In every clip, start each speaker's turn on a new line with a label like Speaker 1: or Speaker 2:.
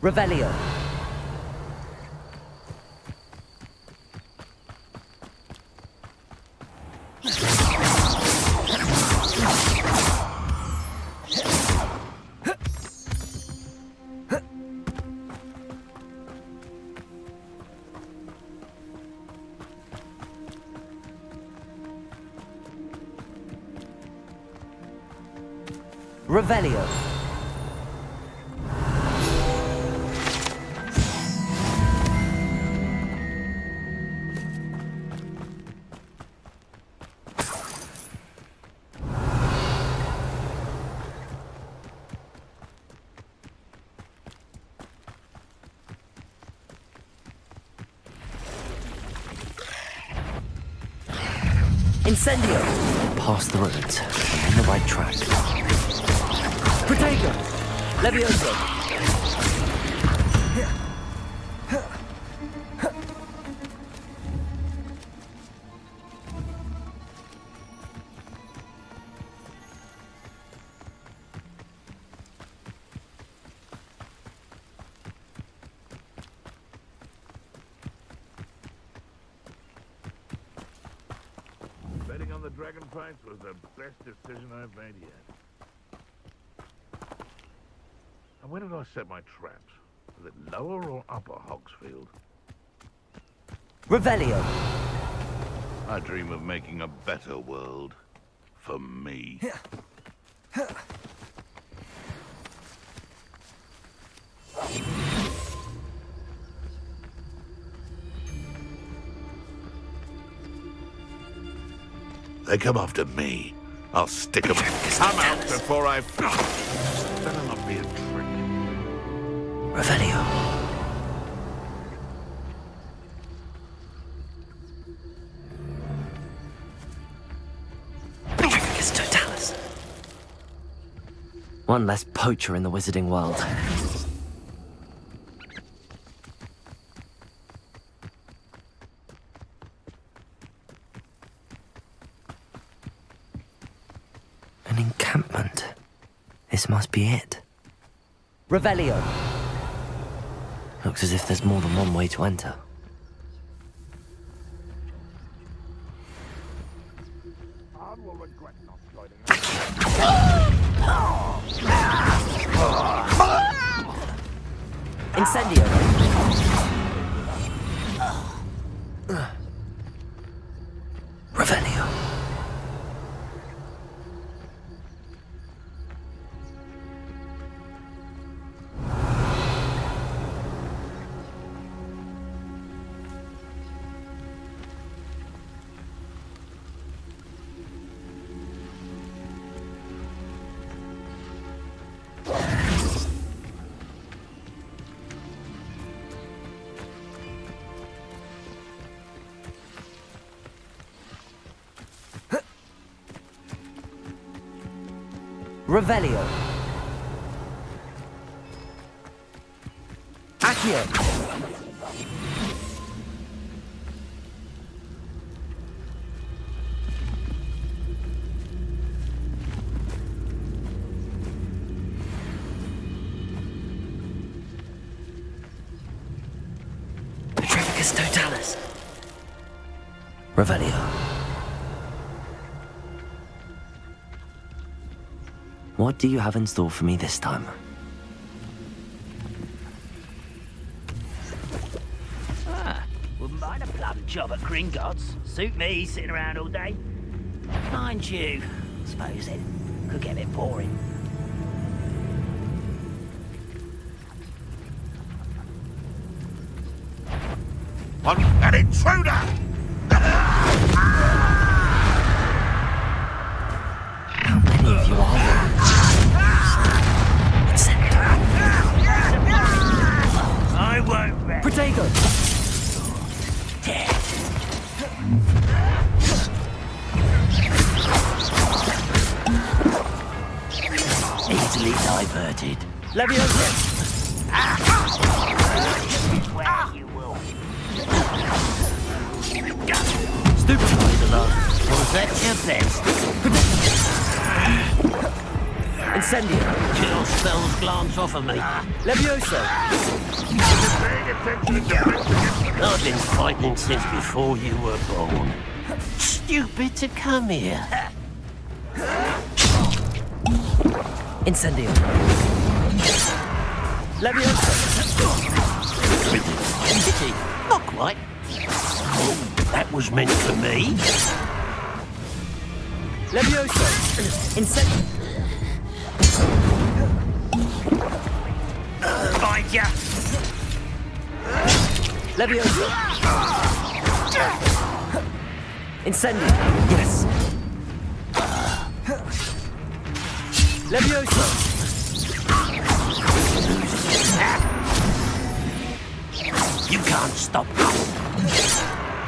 Speaker 1: Revelio. Revelio. Incendio.
Speaker 2: Past the ruins. On the right track.
Speaker 1: Protego. Levioso.
Speaker 3: Betting on the dragon fights was the best decision I've made yet. And where did I set my traps? Was it lower or upper Hogsfield?
Speaker 1: Revelio.
Speaker 3: I dream of making a better world. For me. They come after me. I'll stick them. Come out before I... Better not be a trick.
Speaker 2: Revelio. Totalis. One less poacher in the wizarding world. An encampment. This must be it.
Speaker 1: Revelio.
Speaker 2: Looks as if there's more than one way to enter.
Speaker 1: Incendio.
Speaker 2: Revelio.
Speaker 1: Revelio. Accio.
Speaker 2: Petrificus Totalis. Revelio. What do you have in store for me this time?
Speaker 4: Wouldn't mind a plum job at Gringotts. Suit me, sitting around all day. Mind you, suppose it could get a bit boring.
Speaker 3: An intruder!
Speaker 2: How many of you are there?
Speaker 4: I won't rest.
Speaker 1: Protego.
Speaker 4: Easily diverted.
Speaker 1: Levioso.
Speaker 4: Where you will.
Speaker 1: Stupid.
Speaker 4: Was that your best?
Speaker 1: Incendio.
Speaker 5: Chill spells glance off of me.
Speaker 1: Levioso.
Speaker 5: I've been fighting since before you were born. Stupid to come here.
Speaker 1: Incendio. Levioso.
Speaker 5: Pity. Not quite. Oh, that was meant for me.
Speaker 1: Levioso. Incendio.
Speaker 4: Find ya!
Speaker 1: Levioso. Incendio. Yes. Levioso.
Speaker 5: You can't stop us.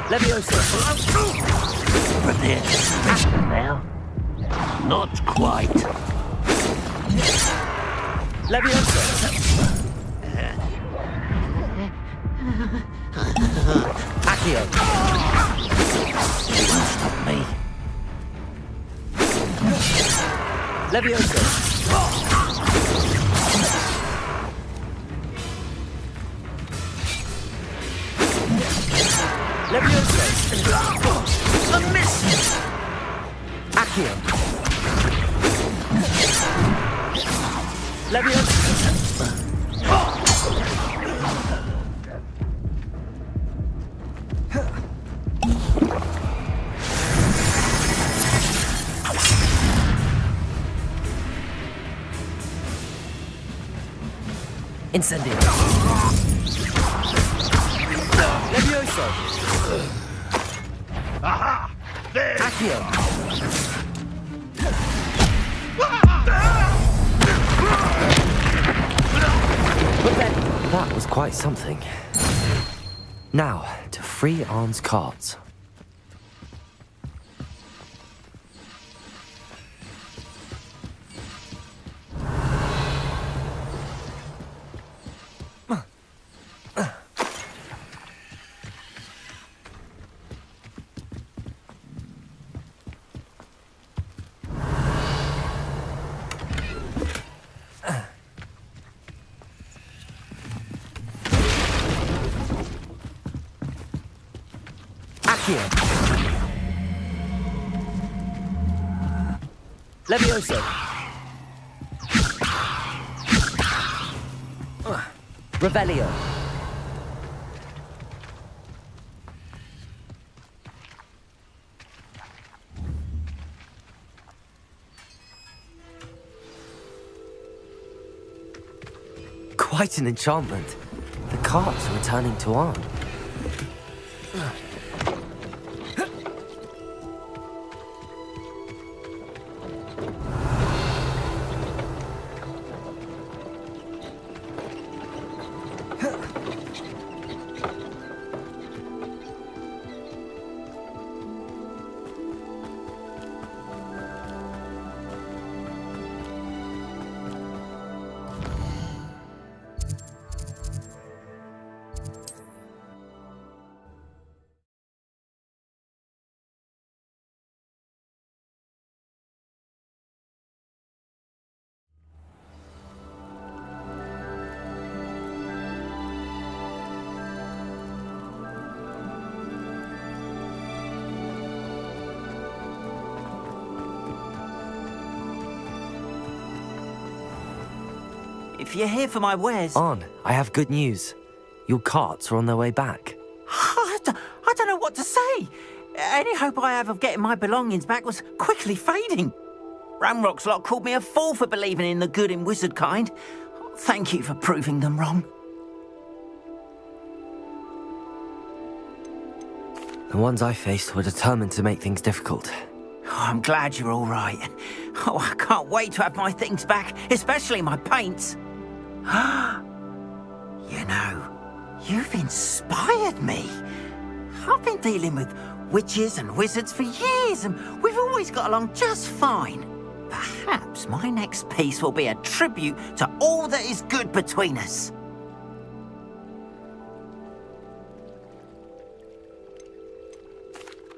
Speaker 1: Levioso.
Speaker 5: Prepare to smash now. Not quite.
Speaker 1: Levioso. Accio.
Speaker 5: You won't stop me.
Speaker 1: Levioso. Levioso.
Speaker 5: A miss!
Speaker 1: Accio. Levioso. Incendio. Levioso.
Speaker 3: Aha! There!
Speaker 1: Accio.
Speaker 2: That was quite something. Now, to free Arn's cards.
Speaker 1: Accio. Levioso. Revelio.
Speaker 2: Quite an enchantment. The cards are returning to Arn.
Speaker 4: If you're here for my wares...
Speaker 2: Arn, I have good news. Your carts are on their way back.
Speaker 4: I don't know what to say. Any hope I have of getting my belongings back was quickly fading. Ramrock's lot called me a fool for believing in the good in wizard kind. Thank you for proving them wrong.
Speaker 2: The ones I faced were determined to make things difficult.
Speaker 4: Oh, I'm glad you're all right. Oh, I can't wait to have my things back, especially my paints. You know, you've inspired me. I've been dealing with witches and wizards for years, and we've always got along just fine. Perhaps my next piece will be a tribute to all that is good between us.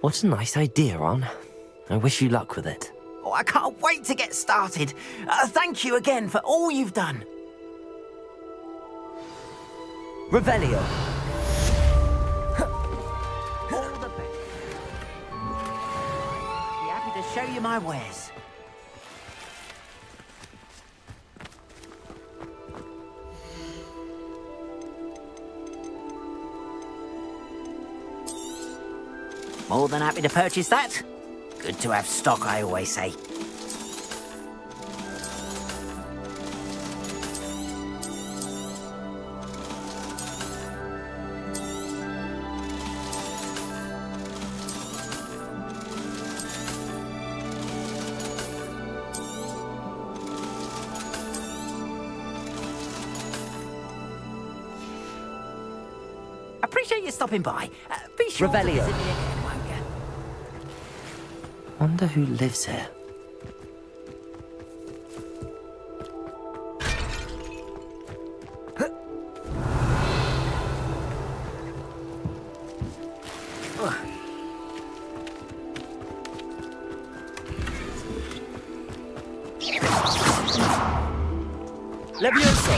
Speaker 2: What a nice idea, Arn. I wish you luck with it.
Speaker 4: Oh, I can't wait to get started. Thank you again for all you've done.
Speaker 1: Revelio.
Speaker 4: All the best. Be happy to show you my wares. More than happy to purchase that. Good to have stock, I always say. Appreciate you stopping by. Be sure
Speaker 1: Revelio.
Speaker 4: to visit me again, won't you?
Speaker 2: Wonder who lives here.
Speaker 1: Levioso.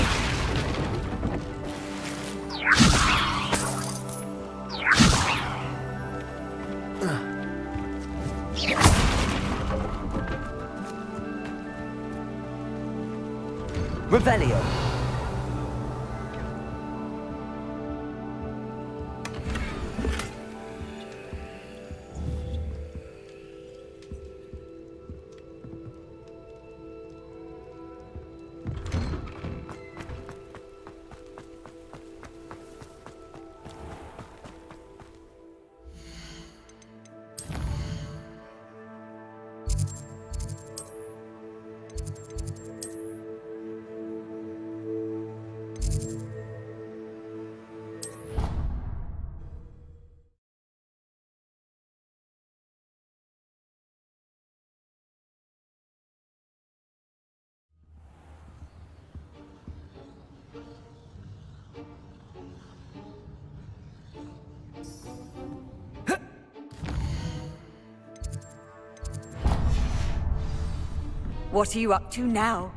Speaker 1: Revelio.
Speaker 6: What are you up to now?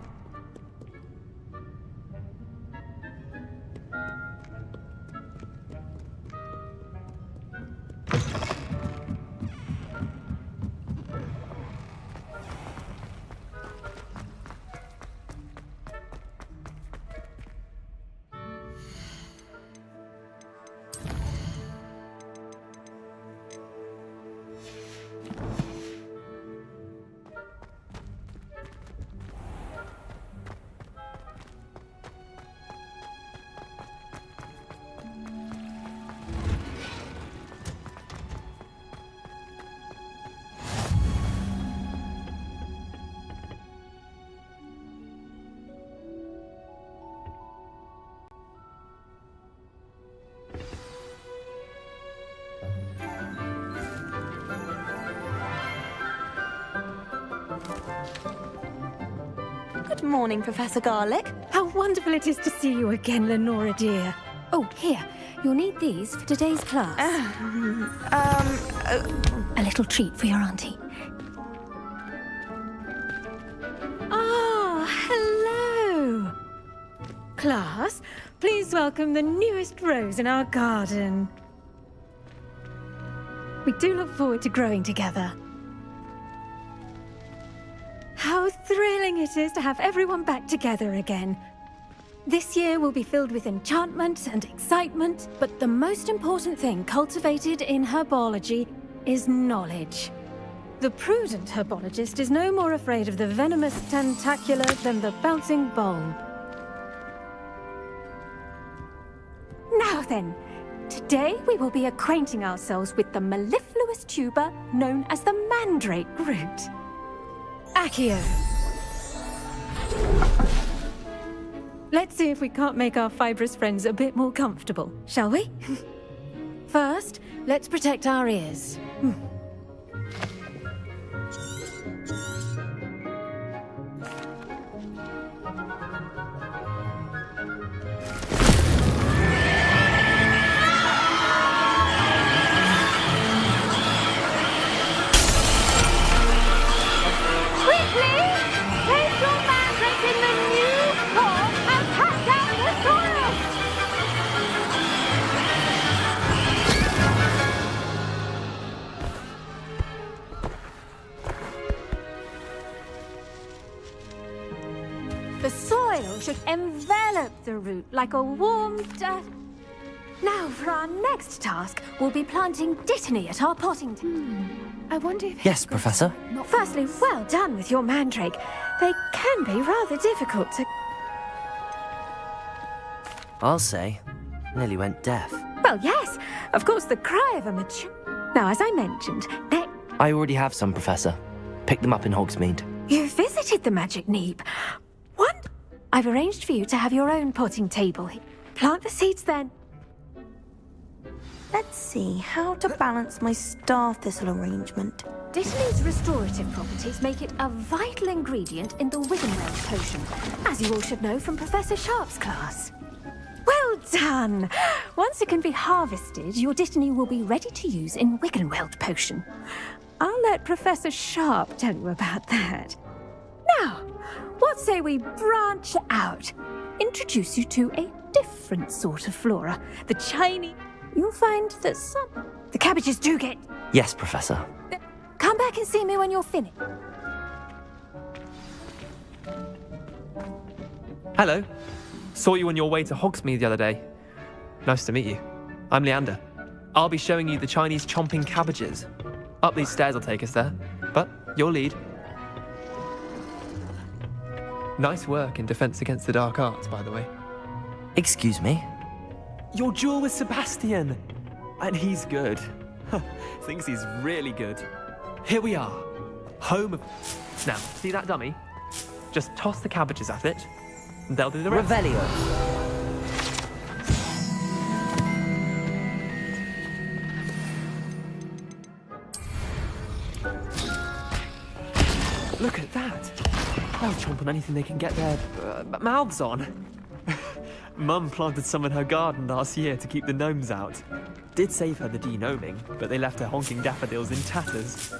Speaker 7: Good morning, Professor Garlic. How wonderful it is to see you again, Lenora dear. Oh, here. You'll need these for today's class. A little treat for your auntie. Ah, hello. Class, please welcome the newest rose in our garden. We do look forward to growing together. How thrilling it is to have everyone back together again. This year will be filled with enchantment and excitement, but the most important thing cultivated in herbology is knowledge. The prudent herbologist is no more afraid of the venomous tentacula than the bouncing bulb. Now then, today we will be acquainting ourselves with the mellifluous tuber known as the mandrake root. Accio. Let's see if we can't make our fibrous friends a bit more comfortable, shall we? First, let's protect our ears. should envelop the root like a warm Now, for our next task, we'll be planting dittany at our potting table.
Speaker 6: I wonder if...
Speaker 2: Yes, Professor.
Speaker 7: Firstly, well done with your mandrake. They can be rather difficult to...
Speaker 2: I'll say. Nearly went deaf.
Speaker 7: Well, yes, of course, the cry of a mature... Now, as I mentioned,
Speaker 2: I already have some, Professor. Picked them up in Hogsmeade.
Speaker 7: you visited the Magic Neep. I've arranged for you to have your own potting table. Plant the seeds then.
Speaker 8: Let's see how to balance my star thistle arrangement.
Speaker 7: Dittany's restorative properties make it a vital ingredient in the Wiggenweld potion, as you all should know from Professor Sharp's class. Well done! Once it can be harvested, your Dittany will be ready to use in Wiggenweld potion. I'll let Professor Sharp tell you about that. Now, what say we branch out? Introduce you to a different sort of flora, the Chinese. You'll find that the cabbages do get...
Speaker 2: Yes, Professor.
Speaker 7: Come back and see me when you're finished.
Speaker 9: Hello. Saw you on your way to Hogsmeade the other day. Nice to meet you. I'm Leander. I'll be showing you the Chinese chomping cabbages. Up these stairs will take us there, but you'll lead. Nice work in Defense Against the Dark Arts, by the way.
Speaker 2: Excuse me?
Speaker 9: Your duel with Sebastian! And he's good. Thinks he's really good. Here we are. Home of... Now, see that dummy? Just toss the cabbages at it, and they'll do the rest.
Speaker 1: Revelio.
Speaker 9: Look at that. They'll chomp on anything they can get their mouths on. Mum planted some in her garden last year to keep the gnomes out. Did save her the de-gnoming, but they left her honking daffodils in tatters.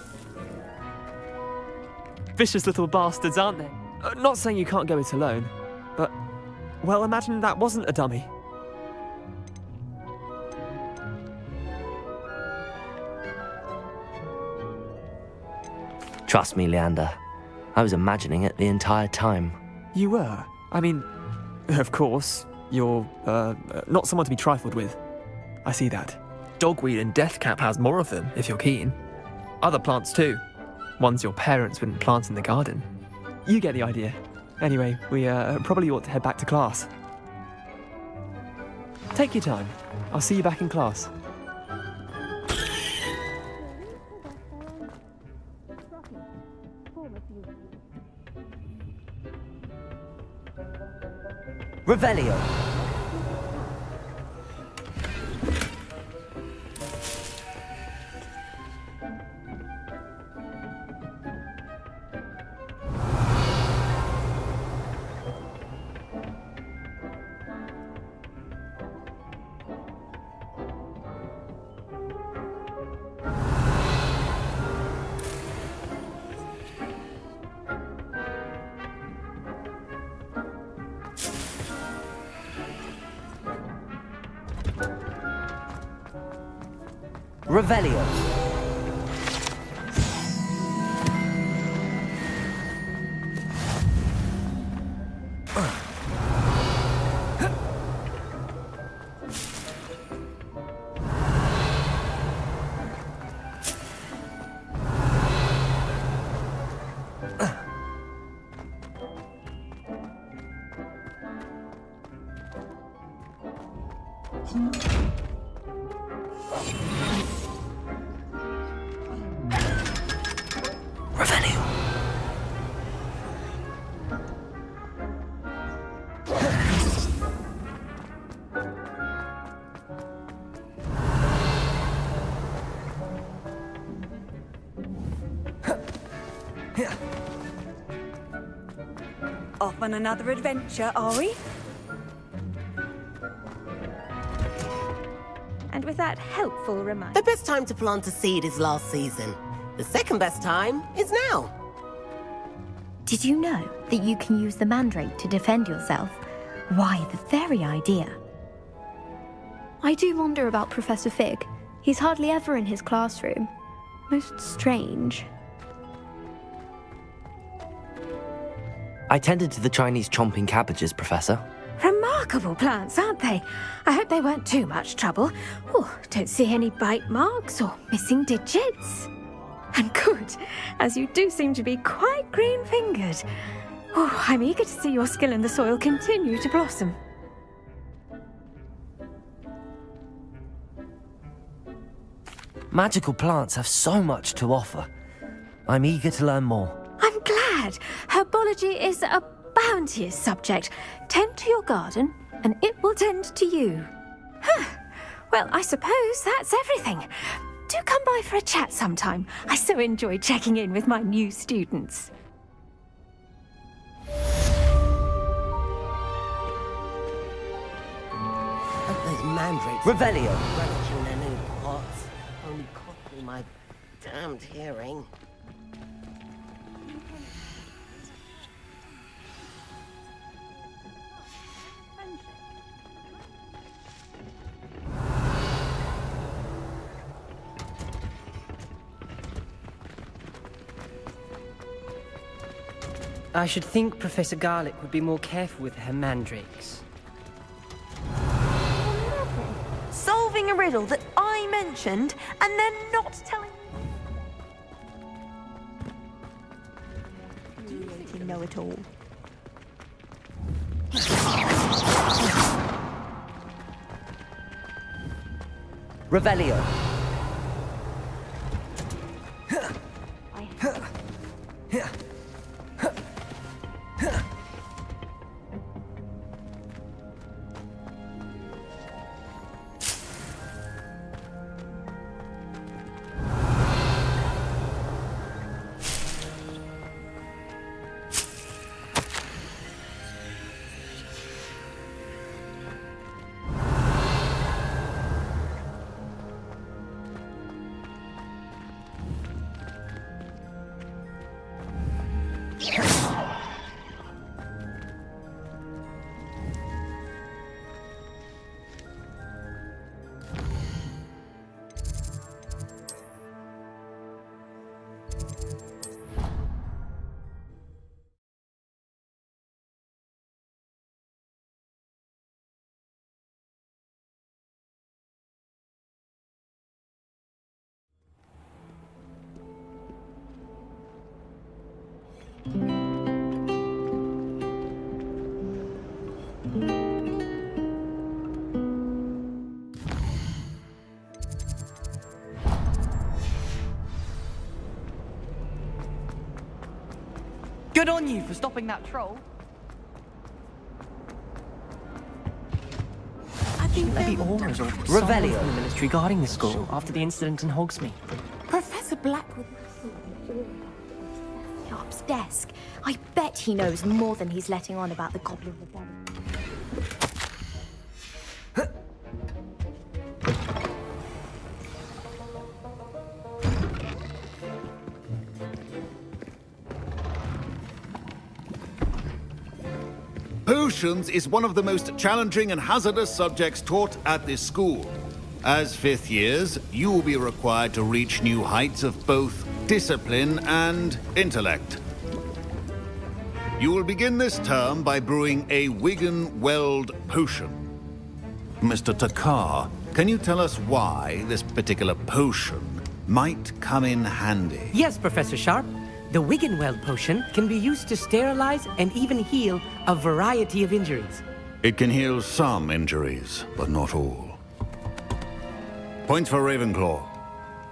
Speaker 9: Vicious little bastards, aren't they? Not saying you can't go it alone, but, well, imagine that wasn't a dummy.
Speaker 2: Trust me, Leander. I was imagining it the entire time.
Speaker 9: You were? I mean, of course, you're, not someone to be trifled with. I see that. Dogweed and deathcap has more of them, if you're keen. Other plants too. Ones your parents wouldn't plant in the garden. You get the idea. Anyway, we probably ought to head back to class. Take your time. I'll see you back in class.
Speaker 1: Revelio. Revelio.
Speaker 6: Off on another adventure, are we?
Speaker 7: And with that helpful reminder...
Speaker 10: The best time to plant a seed is last season. The second best time is now.
Speaker 8: Did you know that you can use the mandrake to defend yourself? Why, the very idea.
Speaker 11: I do wonder about Professor Fig. He's hardly ever in his classroom. Most strange.
Speaker 2: I tended to the Chinese chomping cabbages, Professor.
Speaker 7: Remarkable plants, aren't they? I hope they weren't too much trouble. Oh, don't see any bite marks or missing digits. And good, as you do seem to be quite green-fingered. Oh, I'm eager to see your skill in the soil continue to blossom.
Speaker 2: Magical plants have so much to offer. I'm eager to learn more.
Speaker 7: I'm glad. Herbology is a bounteous subject. Tend to your garden, and it will tend to you. Huh. Well, I suppose that's everything. Do come by for a chat sometime. I so enjoy checking in with my new students.
Speaker 10: Those mandrakes.
Speaker 2: Revelio.
Speaker 10: Relish in their new pots. Only cost me my damned hearing.
Speaker 12: I should think Professor Garlick would be more careful with her mandrakes.
Speaker 6: Solving a riddle that I mentioned and then not telling you know it all.
Speaker 1: Revelio.
Speaker 13: Good on you for stopping that troll.
Speaker 6: I think
Speaker 12: Maybe Aura's or someone from the military guarding the school after the incident in Hogsmeade.
Speaker 6: Professor Blackwood.
Speaker 8: Sharp's desk. I bet he knows more than he's letting on about the Goblin Rebellion.
Speaker 3: Potions is one of the most challenging and hazardous subjects taught at this school. As fifth years, you will be required to reach new heights of both discipline and intellect. You will begin this term by brewing a Wigan-Weld potion. Mr. Takar, can you tell us why this particular potion might come in handy?
Speaker 14: Yes, Professor Sharp. The Wigan-Weld potion can be used to sterilize and even heal a variety of injuries.
Speaker 3: It can heal some injuries, but not all. Points for Ravenclaw.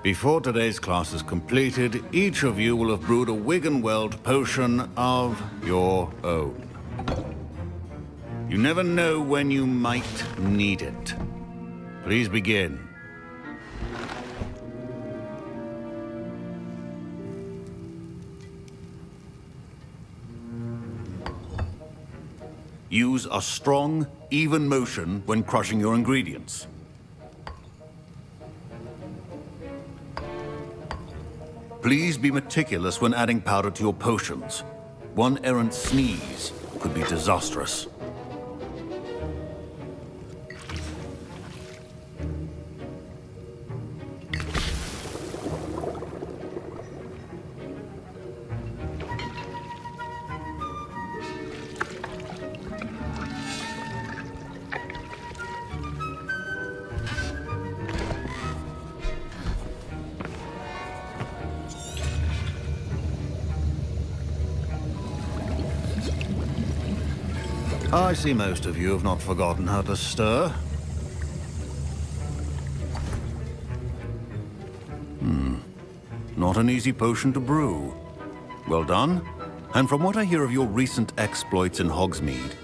Speaker 3: Before today's class is completed, each of you will have brewed a Wigan-Weld potion of your own. You never know when you might need it. Please begin. Use a strong, even motion when crushing your ingredients. Please be meticulous when adding powder to your potions. One errant sneeze could be disastrous. I see most of you have not forgotten how to stir. Not an easy potion to brew. Well done. And from what I hear of your recent exploits in Hogsmeade,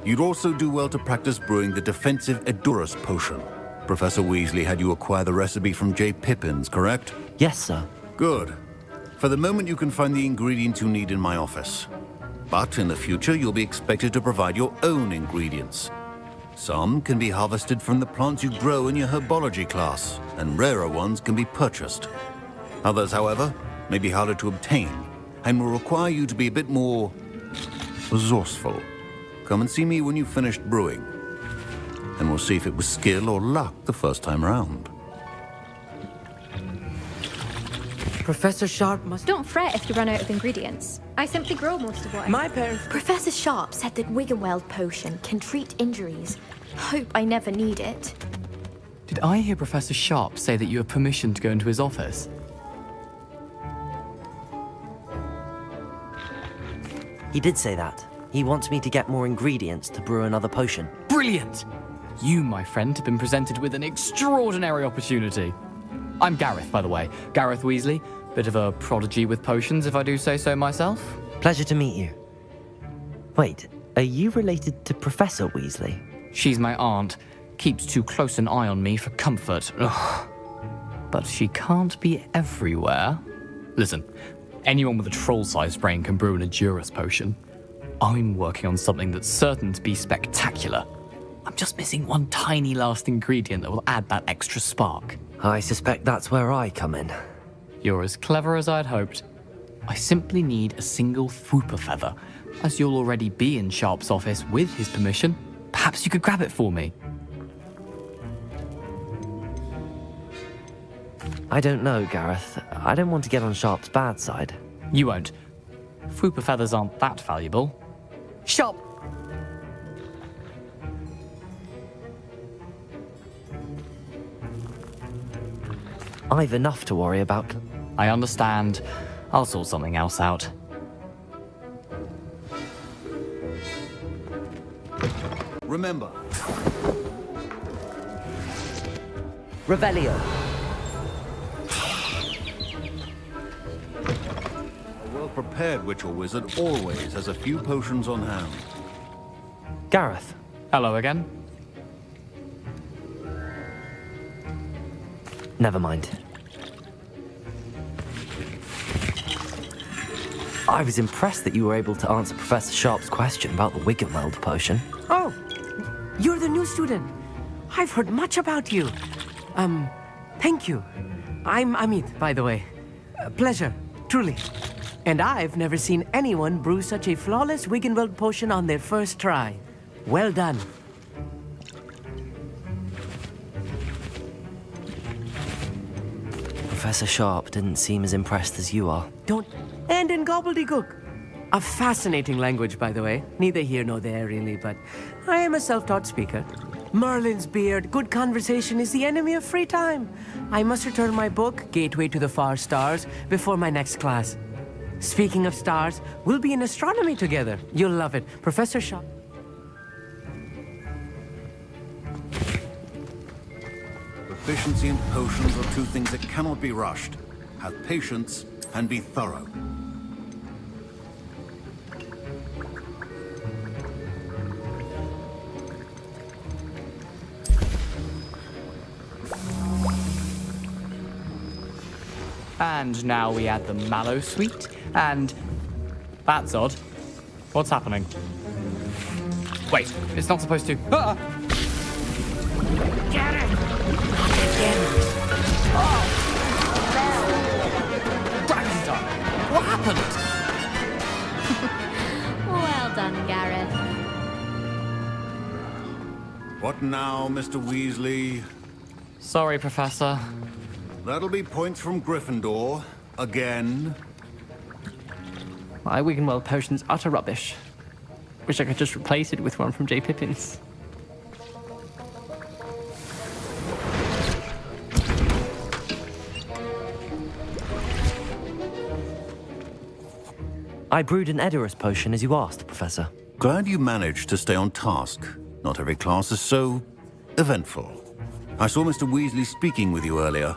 Speaker 3: you'd also do well to practice brewing the defensive Edurus potion. Professor Weasley had you acquire the recipe from J. Pippins, correct?
Speaker 1: Yes, sir.
Speaker 3: Good. For the moment, you can find the ingredients you need in my office. But in the future, you'll be expected to provide your own ingredients. Some can be harvested from the plants you grow in your herbology class, and rarer ones can be purchased. Others, however, may be harder to obtain, and will require you to be a bit more resourceful. Come and see me when you've finished brewing, and we'll see if it was skill or luck the first time round.
Speaker 14: Professor Sharp must...
Speaker 11: Don't fret if you run out of ingredients. I simply grow most of what I...
Speaker 14: My parents...
Speaker 8: Professor Sharp said that Wiggenweld potion can treat injuries. Hope I never need it.
Speaker 13: Did I hear Professor Sharp say that you have permission to go into his office?
Speaker 1: He did say that. He wants me to get more ingredients to brew another potion.
Speaker 13: Brilliant! You, my friend, have been presented with an extraordinary opportunity. I'm Gareth, by the way. Gareth Weasley. Bit of a prodigy with potions, if I do say so myself.
Speaker 1: Pleasure to meet you. Wait, are you related to Professor Weasley?
Speaker 13: She's my aunt. Keeps too close an eye on me for comfort. Ugh. But she can't be everywhere. Listen, anyone with a troll-sized brain can brew an Edurus potion. I'm working on something that's certain to be spectacular. I'm just missing one tiny last ingredient that will add that extra spark.
Speaker 1: I suspect that's where I come in.
Speaker 13: You're as clever as I'd hoped. I simply need a single Fwooper feather. As you'll already be in Sharp's office with his permission, perhaps you could grab it for me.
Speaker 1: I don't know, Gareth. I don't want to get on Sharp's bad side.
Speaker 13: You won't. Fwooper feathers aren't that valuable. Sharp!
Speaker 1: I've enough to worry about.
Speaker 13: I understand. I'll sort something else out.
Speaker 3: Remember.
Speaker 1: Revelio.
Speaker 3: A well-prepared witch or wizard always has a few potions on hand.
Speaker 1: Gareth.
Speaker 13: Hello again.
Speaker 1: Never mind. I was impressed that you were able to answer Professor Sharp's question about the Wiggenweld potion.
Speaker 14: Oh, you're the new student. I've heard much about you. Thank you. I'm Amit, by the way. Pleasure, truly. And I've never seen anyone brew such a flawless Wiggenweld potion on their first try. Well done.
Speaker 1: Professor Sharp didn't seem as impressed as you are.
Speaker 14: Don't... And in gobbledygook. A fascinating language, by the way. Neither here nor there, really, but I am a self-taught speaker. Merlin's beard, good conversation is the enemy of free time. I must return my book, Gateway to the Far Stars, before my next class. Speaking of stars, we'll be in astronomy together. You'll love it. Professor Sharp.
Speaker 3: Proficiency in potions are two things that cannot be rushed. Have patience and be thorough.
Speaker 13: And now we add the mallow sweet, and... That's odd. What's happening? Wait, it's not supposed to... Ah!
Speaker 14: Get it!
Speaker 13: Oh! Dragon's what happened?
Speaker 11: Well done, Gareth.
Speaker 3: What now, Mr. Weasley?
Speaker 13: Sorry, Professor.
Speaker 3: That'll be points from Gryffindor. Again.
Speaker 12: My Wiggenweld potion's utter rubbish. Wish I could just replace it with one from J. Pippins.
Speaker 1: I brewed an Edurus potion as you asked, Professor.
Speaker 3: Glad you managed to stay on task. Not every class is so eventful. I saw Mr. Weasley speaking with you earlier.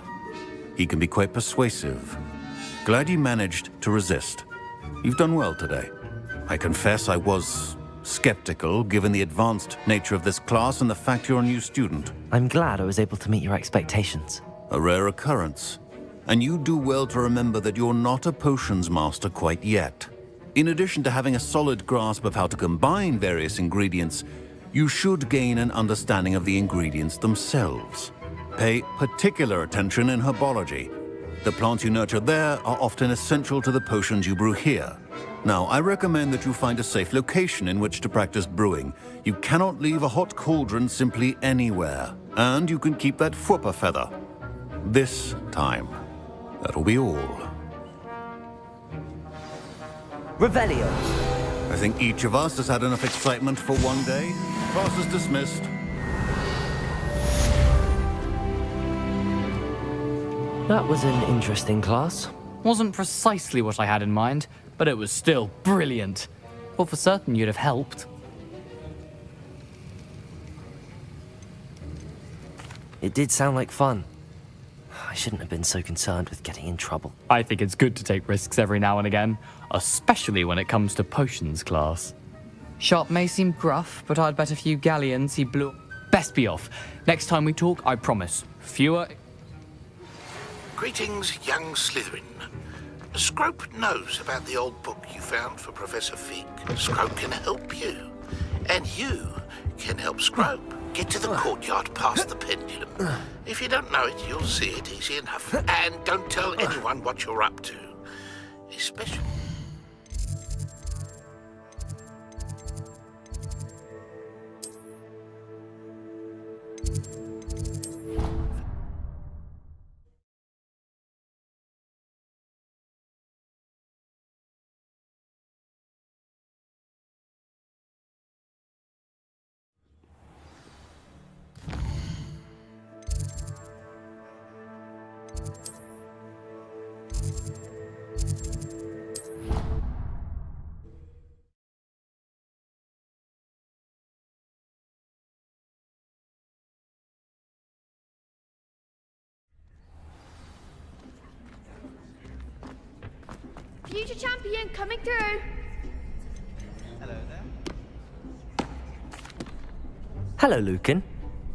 Speaker 3: He can be quite persuasive. Glad you managed to resist. You've done well today. I confess I was skeptical, given the advanced nature of this class and the fact you're a new student.
Speaker 1: I'm glad I was able to meet your expectations.
Speaker 3: A rare occurrence. And you do well to remember that you're not a potions master quite yet. In addition to having a solid grasp of how to combine various ingredients, you should gain an understanding of the ingredients themselves. Pay particular attention in herbology. The plants you nurture there are often essential to the potions you brew here. Now, I recommend that you find a safe location in which to practice brewing. You cannot leave a hot cauldron simply anywhere. And you can keep that Fwooper feather. This time. That'll be all.
Speaker 1: Revelio.
Speaker 3: I think each of us has had enough excitement for one day. Class is dismissed.
Speaker 1: That was an interesting class.
Speaker 13: Wasn't precisely what I had in mind, but it was still brilliant. Thought for certain you'd have helped.
Speaker 1: It did sound like fun. I shouldn't have been so concerned with getting in trouble.
Speaker 13: I think it's good to take risks every now and again, especially when it comes to potions class. Sharp may seem gruff, but I'd bet a few galleons he blew... Best be off. Next time we talk, I promise. Fewer...
Speaker 15: Greetings, young Slytherin. Scrope knows about the old book you found for Professor Fig. Scrope can help you. And you can help Scrope. Get to the courtyard past the pendulum. If you don't know it, you'll see it easy enough. And don't tell anyone what you're up to. Especially...
Speaker 11: Future champion coming through.
Speaker 16: Hello there.
Speaker 1: Hello, Lucan.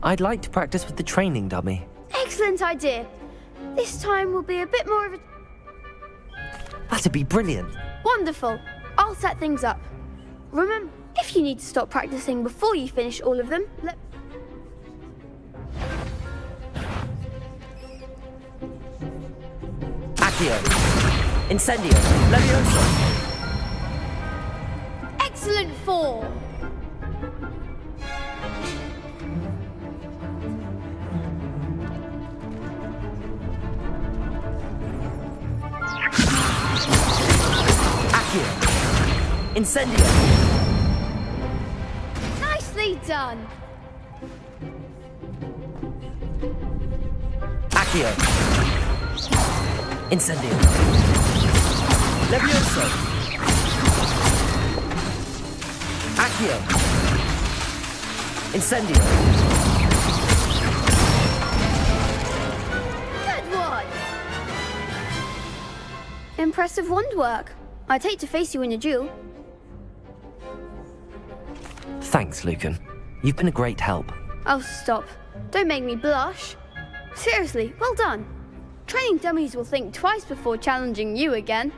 Speaker 1: I'd like to practice with the training dummy.
Speaker 11: Excellent idea. This time will be a bit more of a...
Speaker 1: That'd be brilliant.
Speaker 11: Wonderful. I'll set things up. Remember, if you need to stop practicing before you finish all of them,
Speaker 1: Accio. Incendio. Levioso.
Speaker 11: Excellent form.
Speaker 1: Accio. Incendio.
Speaker 11: Nicely done.
Speaker 1: Accio. Incendio. Levioso. Accio. Incendio.
Speaker 11: Good one. Impressive wand work. I'd hate to face you in a duel.
Speaker 1: Thanks, Lucan. You've been a great help.
Speaker 11: Oh, stop. Don't make me blush. Seriously, well done. Training dummies will think twice before challenging you again.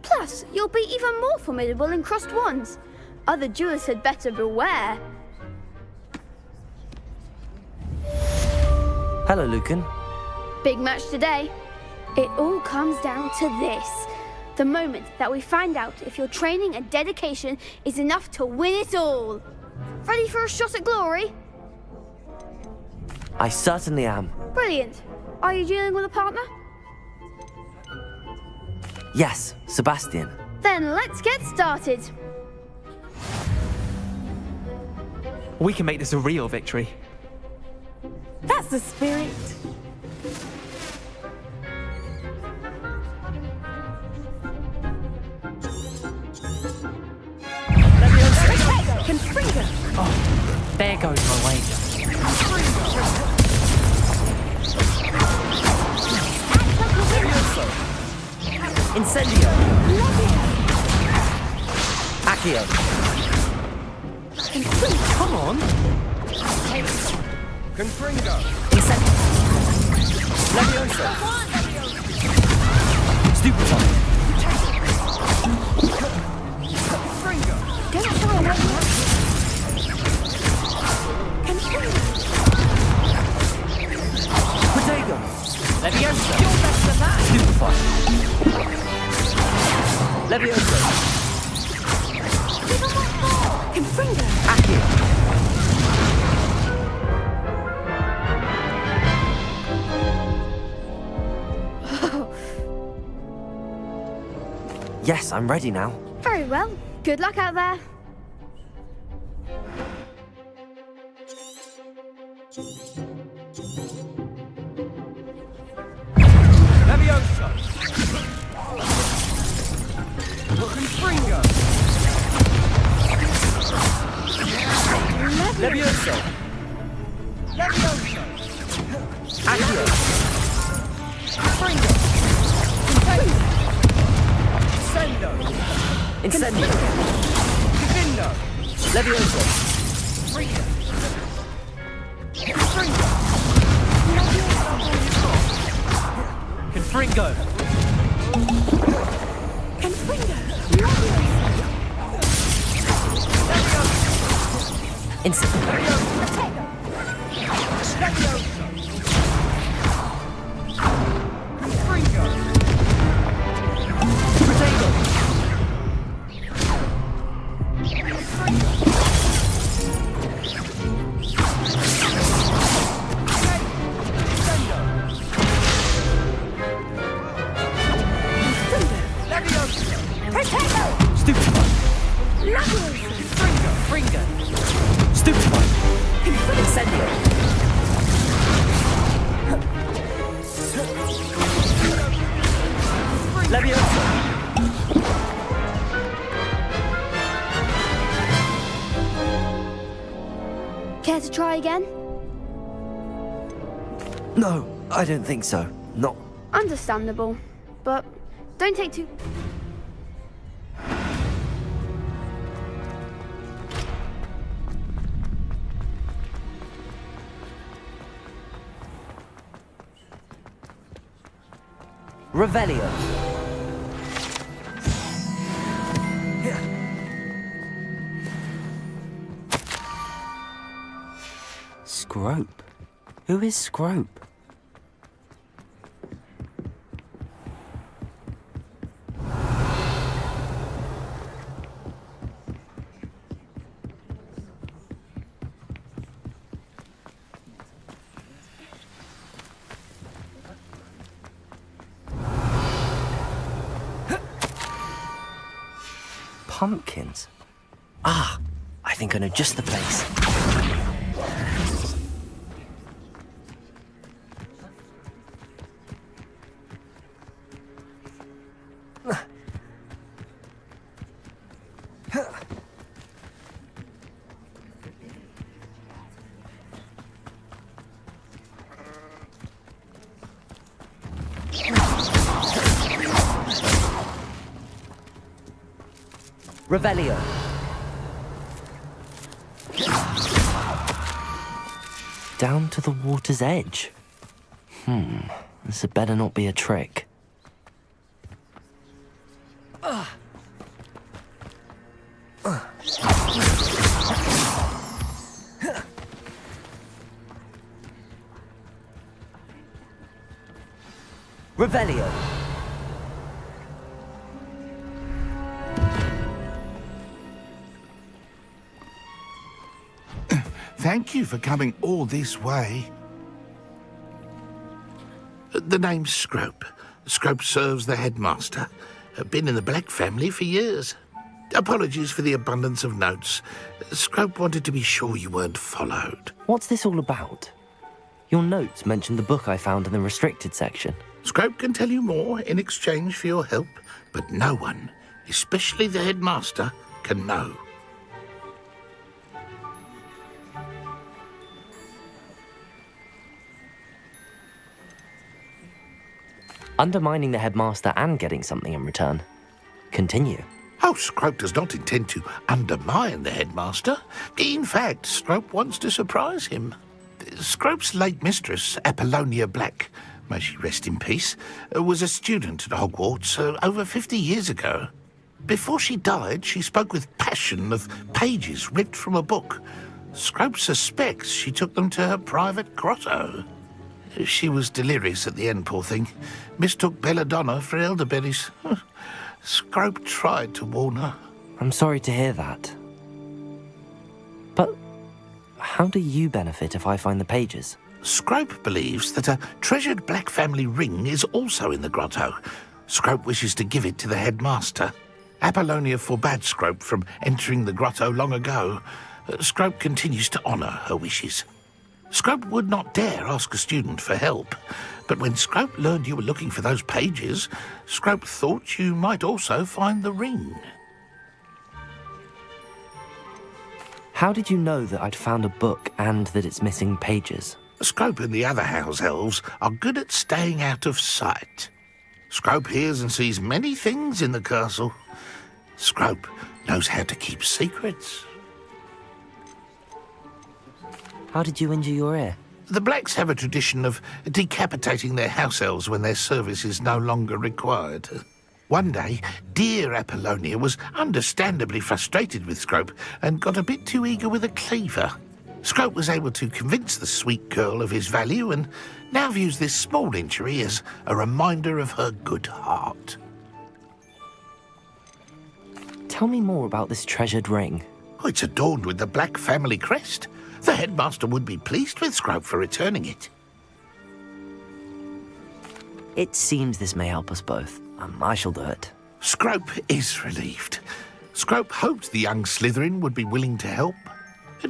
Speaker 11: Plus, you'll be even more formidable in crossed wands. Other duelists had better beware.
Speaker 1: Hello, Lucan.
Speaker 11: Big match today. It all comes down to this. The moment that we find out if your training and dedication is enough to win it all. Ready for a shot at glory?
Speaker 1: I certainly am.
Speaker 11: Brilliant. Are you dealing with a partner?
Speaker 1: Yes, Sebastian.
Speaker 11: Then let's get started.
Speaker 9: We can make this a real victory.
Speaker 6: That's the spirit.
Speaker 12: Oh, there goes my wager.
Speaker 2: Incendio! Accio!
Speaker 12: Come on!
Speaker 2: Confringo! Incendio! Levioso! Stupefy!
Speaker 7: Don't try and make me.
Speaker 2: Protego!
Speaker 12: Leviosa! You're better than that!
Speaker 2: Stupefy! Levioso!
Speaker 7: Confringo!
Speaker 2: Accio! Yes, I'm ready now.
Speaker 11: Very well. Good luck out there.
Speaker 2: Levioso! Confringo! Levioso! Levioso! Accio! Confringo! Incendio! Incendio! Divindo! Levioso! Confringo! Confringo!
Speaker 11: Care to try again?
Speaker 2: No, I don't think so. Not.
Speaker 11: Understandable. But don't take too...
Speaker 2: Revelio. Scrope? Who is Scrope? Pumpkins? Ah, I think I know just the place. Revelio. Down to the water's edge. This had better not be a trick. Revelio.
Speaker 15: Thank you for coming all this way. The name's Scrope. Scrope serves the headmaster. Been in the Black family for years. Apologies for the abundance of notes. Scrope wanted to be sure you weren't followed.
Speaker 2: What's this all about? Your notes mentioned the book I found in the restricted section.
Speaker 15: Scrope can tell you more in exchange for your help, but no one, especially the headmaster, can know.
Speaker 2: undermining the headmaster and getting something in return. Continue.
Speaker 15: Oh, Scrope does not intend to undermine the headmaster. In fact, Scrope wants to surprise him. Scrope's late mistress, Apollonia Black, may she rest in peace, was a student at Hogwarts over 50 years ago. Before she died, she spoke with passion of pages ripped from a book. Scrope suspects she took them to her private grotto. She was delirious at the end, poor thing. Mistook belladonna for elderberries. Scrope tried to warn her.
Speaker 2: I'm sorry to hear that. But how do you benefit if I find the pages?
Speaker 15: Scrope believes that a treasured Black family ring is also in the grotto. Scrope wishes to give it to the headmaster. Apollonia forbade Scrope from entering the grotto long ago. Scrope continues to honour her wishes. Scrope would not dare ask a student for help, but when Scrope learned you were looking for those pages, Scrope thought you might also find the ring.
Speaker 2: How did you know that I'd found a book and that it's missing pages?
Speaker 15: Scrope and the other house elves are good at staying out of sight. Scrope hears and sees many things in the castle. Scrope knows how to keep secrets.
Speaker 2: How did you injure your ear?
Speaker 15: The Blacks have a tradition of decapitating their house elves when their service is no longer required. One day, dear Apollonia was understandably frustrated with Scrope and got a bit too eager with a cleaver. Scrope was able to convince the sweet girl of his value and now views this small injury as a reminder of her good heart.
Speaker 2: Tell me more about this treasured ring.
Speaker 15: Oh, it's adorned with the Black family crest. The headmaster would be pleased with Scrope for returning it.
Speaker 2: It seems this may help us both. I shall do it.
Speaker 15: Scrope is relieved. Scrope hoped the young Slytherin would be willing to help.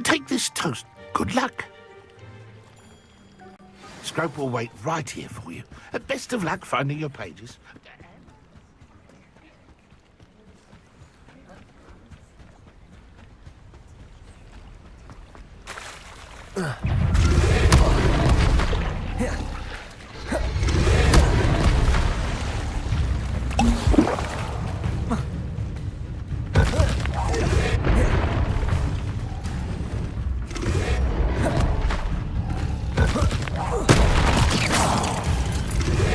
Speaker 15: Take this toast. Good luck. Scrope will wait right here for you. Best of luck finding your pages.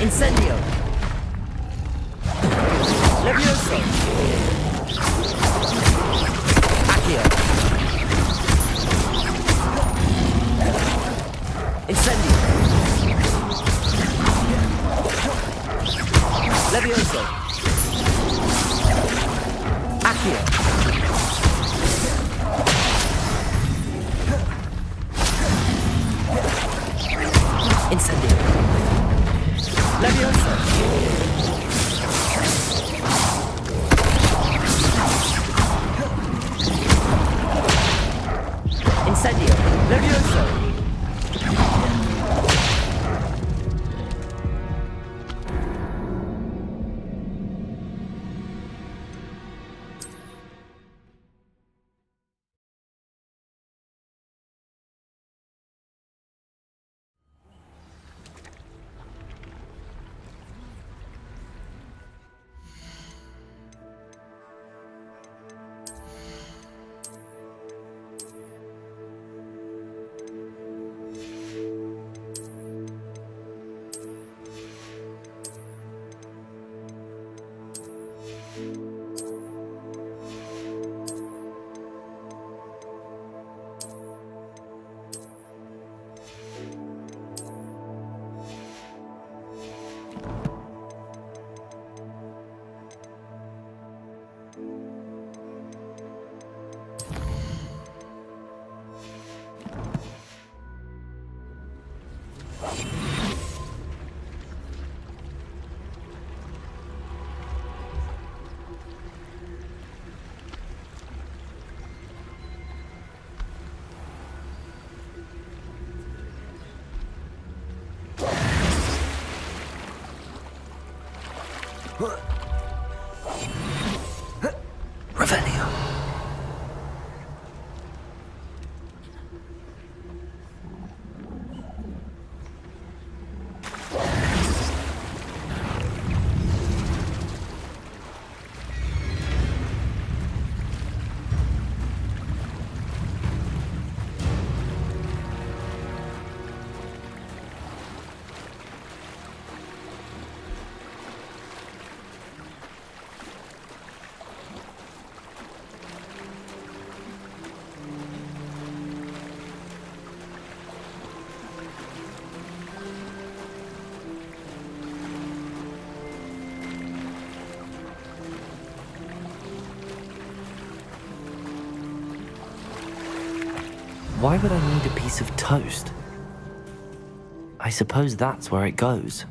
Speaker 2: Incendio! Levioso! Accio! Incendio! Levioso! Accio! Incendio! Levioso! Incendio! Levioso! Revelio. Why would I need a piece of toast? I suppose that's where it goes.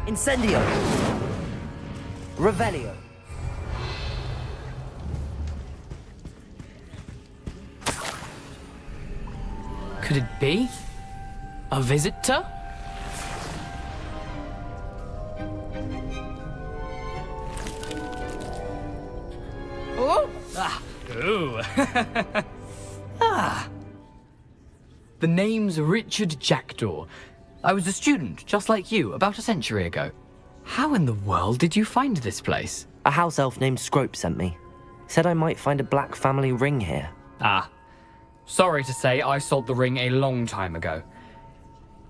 Speaker 2: Incendio! Revelio!
Speaker 13: Could it be? A visitor? Oh! Ah! Ooh! Ah! The name's Richard Jackdaw. I was a student, just like you, about a century ago. How in the world did you find this place?
Speaker 2: A house elf named Scrope sent me. Said I might find a black family ring here.
Speaker 13: Ah. Sorry to say, I sold the ring a long time ago.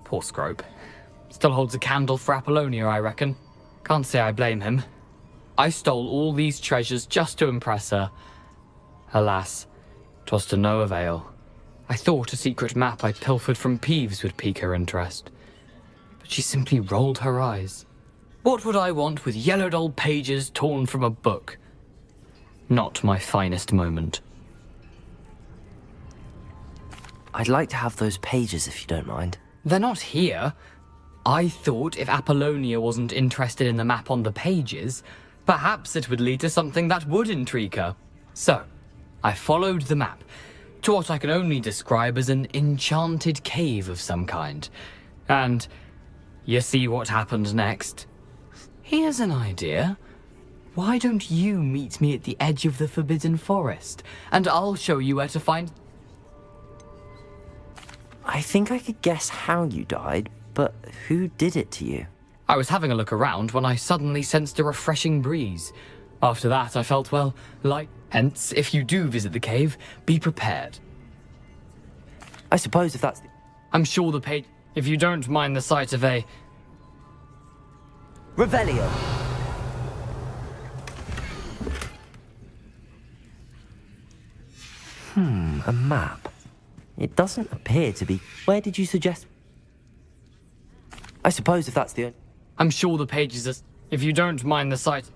Speaker 13: Poor Scrope. Still holds a candle for Apollonia, I reckon. Can't say I blame him. I stole all these treasures just to impress her. Alas, 'twas to no avail. I thought a secret map I pilfered from Peeves would pique her interest. But she simply rolled her eyes. What would I want with yellowed old pages torn from a book? Not my finest moment.
Speaker 2: I'd like to have those pages if you don't mind.
Speaker 13: They're not here. I thought if Apollonia wasn't interested in the map on the pages, perhaps it would lead to something that would intrigue her. So, I followed the map to what I can only describe as an enchanted cave of some kind. And you see what happened next? Here's an idea. Why don't you meet me at the edge of the Forbidden Forest, and I'll show you where to find...
Speaker 2: I think I could guess how you died, but who did it to you?
Speaker 13: I was having a look around when I suddenly sensed a refreshing breeze. After that, I felt, well, light. Hence, if you do visit the cave, be prepared.
Speaker 2: I suppose if that's...
Speaker 13: I'm sure the page... If you don't mind the sight of a...
Speaker 2: Revelio! A map. It doesn't appear to be... Where did you suggest... I suppose if that's the...
Speaker 13: I'm sure the pages are... If you don't mind the sight...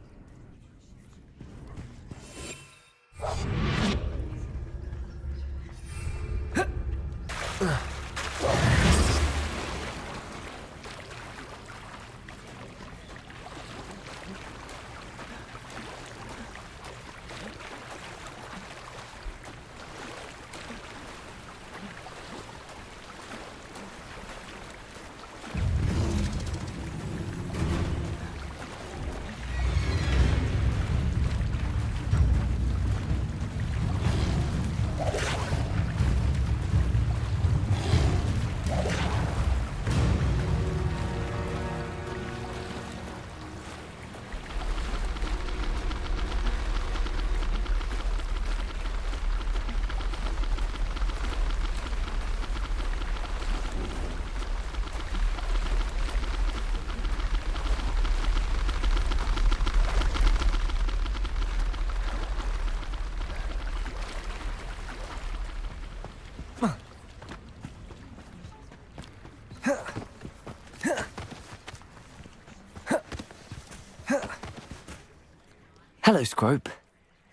Speaker 2: Hello, Scrope.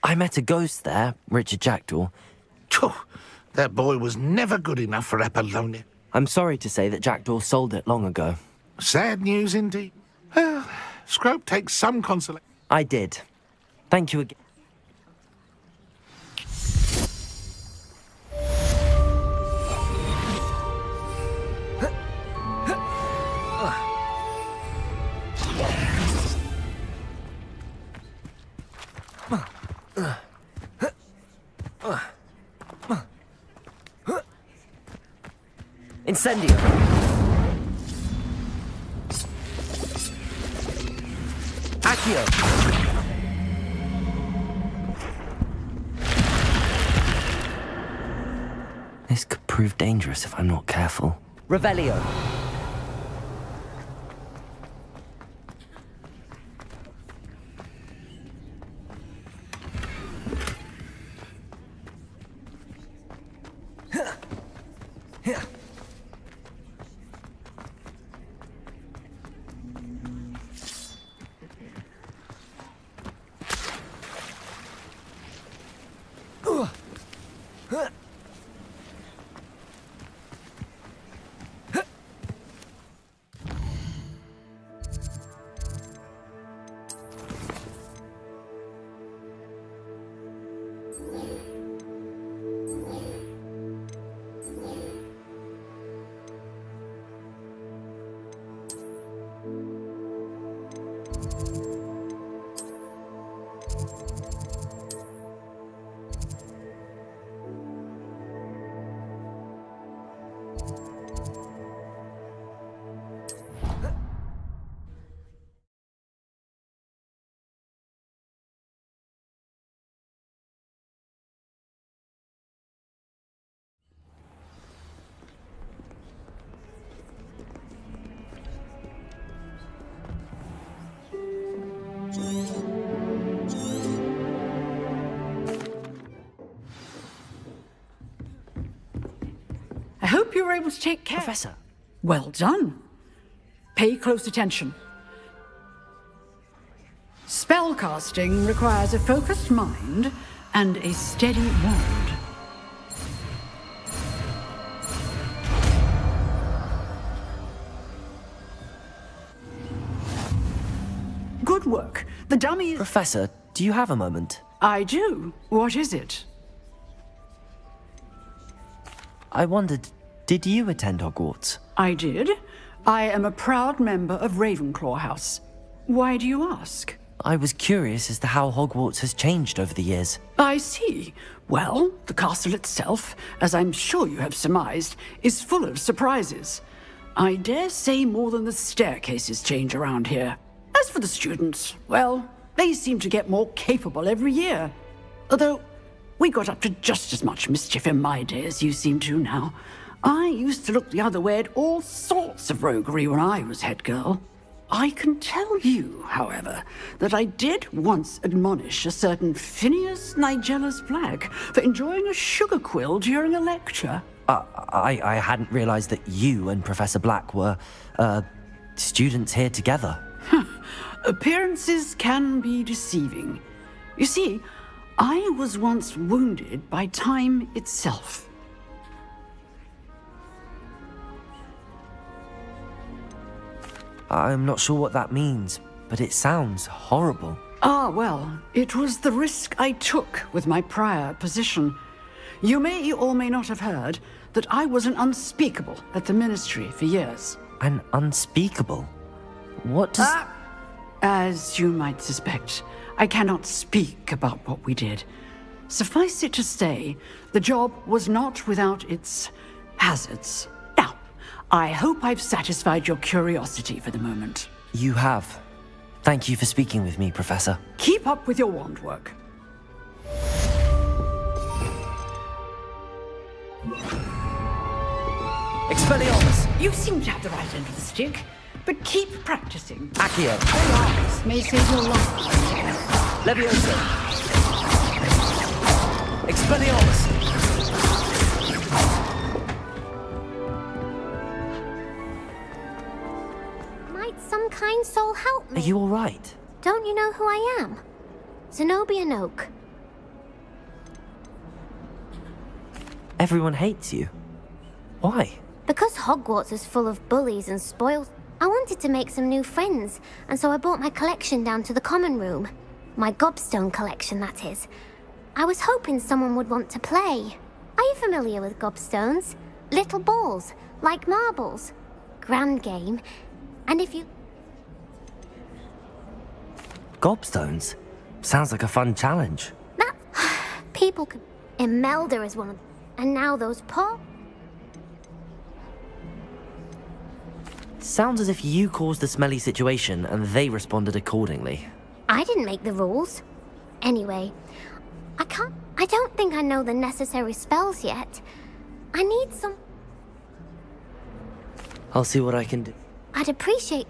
Speaker 2: I met a ghost there, Richard Jackdaw.
Speaker 15: Phew, that boy was never good enough for Apollonia.
Speaker 2: I'm sorry to say that Jackdaw sold it long ago.
Speaker 15: Sad news indeed. Well, Scrope takes some consolation.
Speaker 2: I did. Thank you again. Incendio! Accio! This could prove dangerous if I'm not careful. Revelio!
Speaker 17: I hope you were able to take care.
Speaker 2: Professor.
Speaker 17: Well done. Pay close attention. Spellcasting requires a focused mind and a steady wand. Good work. The dummy is...
Speaker 2: Professor, do you have a moment?
Speaker 17: I do. What is it?
Speaker 2: I wondered, did you attend Hogwarts?
Speaker 17: I did. I am a proud member of Ravenclaw House. Why do you ask?
Speaker 2: I was curious as to how Hogwarts has changed over the years.
Speaker 17: I see. Well, the castle itself, as I'm sure you have surmised, is full of surprises. I dare say more than the staircases change around here. As for the students, well, they seem to get more capable every year. Although, we got up to just as much mischief in my day as you seem to now. I used to look the other way at all sorts of roguery when I was head girl. I can tell you, however, that I did once admonish a certain Phineas Nigella's Black for enjoying a sugar quill during a lecture.
Speaker 2: I hadn't realized that you and Professor Black were, students here together.
Speaker 17: Appearances can be deceiving. You see, I was once wounded by time itself.
Speaker 2: I'm not sure what that means, but it sounds horrible.
Speaker 17: Ah, well, it was the risk I took with my prior position. You may or may not have heard that I was an unspeakable at the Ministry for years.
Speaker 2: An unspeakable? What does...
Speaker 17: As you might suspect, I cannot speak about what we did. Suffice it to say, the job was not without its hazards. Now, I hope I've satisfied your curiosity for the moment.
Speaker 2: You have. Thank you for speaking with me, Professor.
Speaker 17: Keep up with your wand work.
Speaker 2: Expelliarmus!
Speaker 17: You seem to have the right end of the stick, but keep practicing.
Speaker 2: Accio!
Speaker 17: YeRax may save your life.
Speaker 2: Leviosa! Expelliarmus!
Speaker 18: Might some kind soul help me?
Speaker 2: Are you all right?
Speaker 18: Don't you know who I am? Zenobia Noak.
Speaker 2: Everyone hates you. Why?
Speaker 18: Because Hogwarts is full of bullies and spoils, I wanted to make some new friends, and so I brought my collection down to the common room. My gobstone collection, that is. I was hoping someone would want to play. Are you familiar with gobstones? Little balls, like marbles. Grand game. And if you...
Speaker 2: Gobstones? Sounds like a fun challenge.
Speaker 18: That... people could... Imelda is one of them. And now those poor...
Speaker 2: Sounds as if you caused the smelly situation and they responded accordingly.
Speaker 18: I didn't make the rules. Anyway, I don't think I know the necessary spells yet. I need some...
Speaker 2: I'll see what I can do.
Speaker 18: I'd appreciate...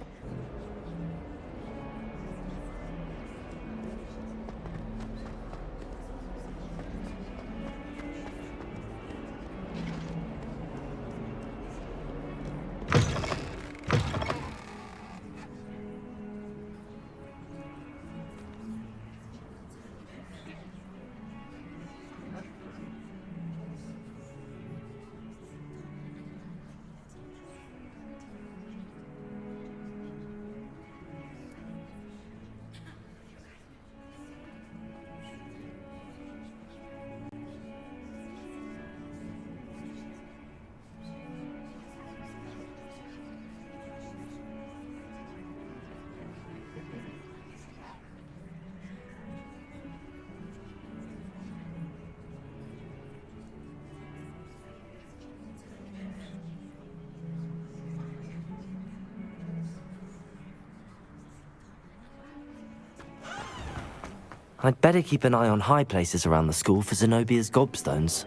Speaker 2: I'd better keep an eye on high places around the school for Zenobia's gobstones.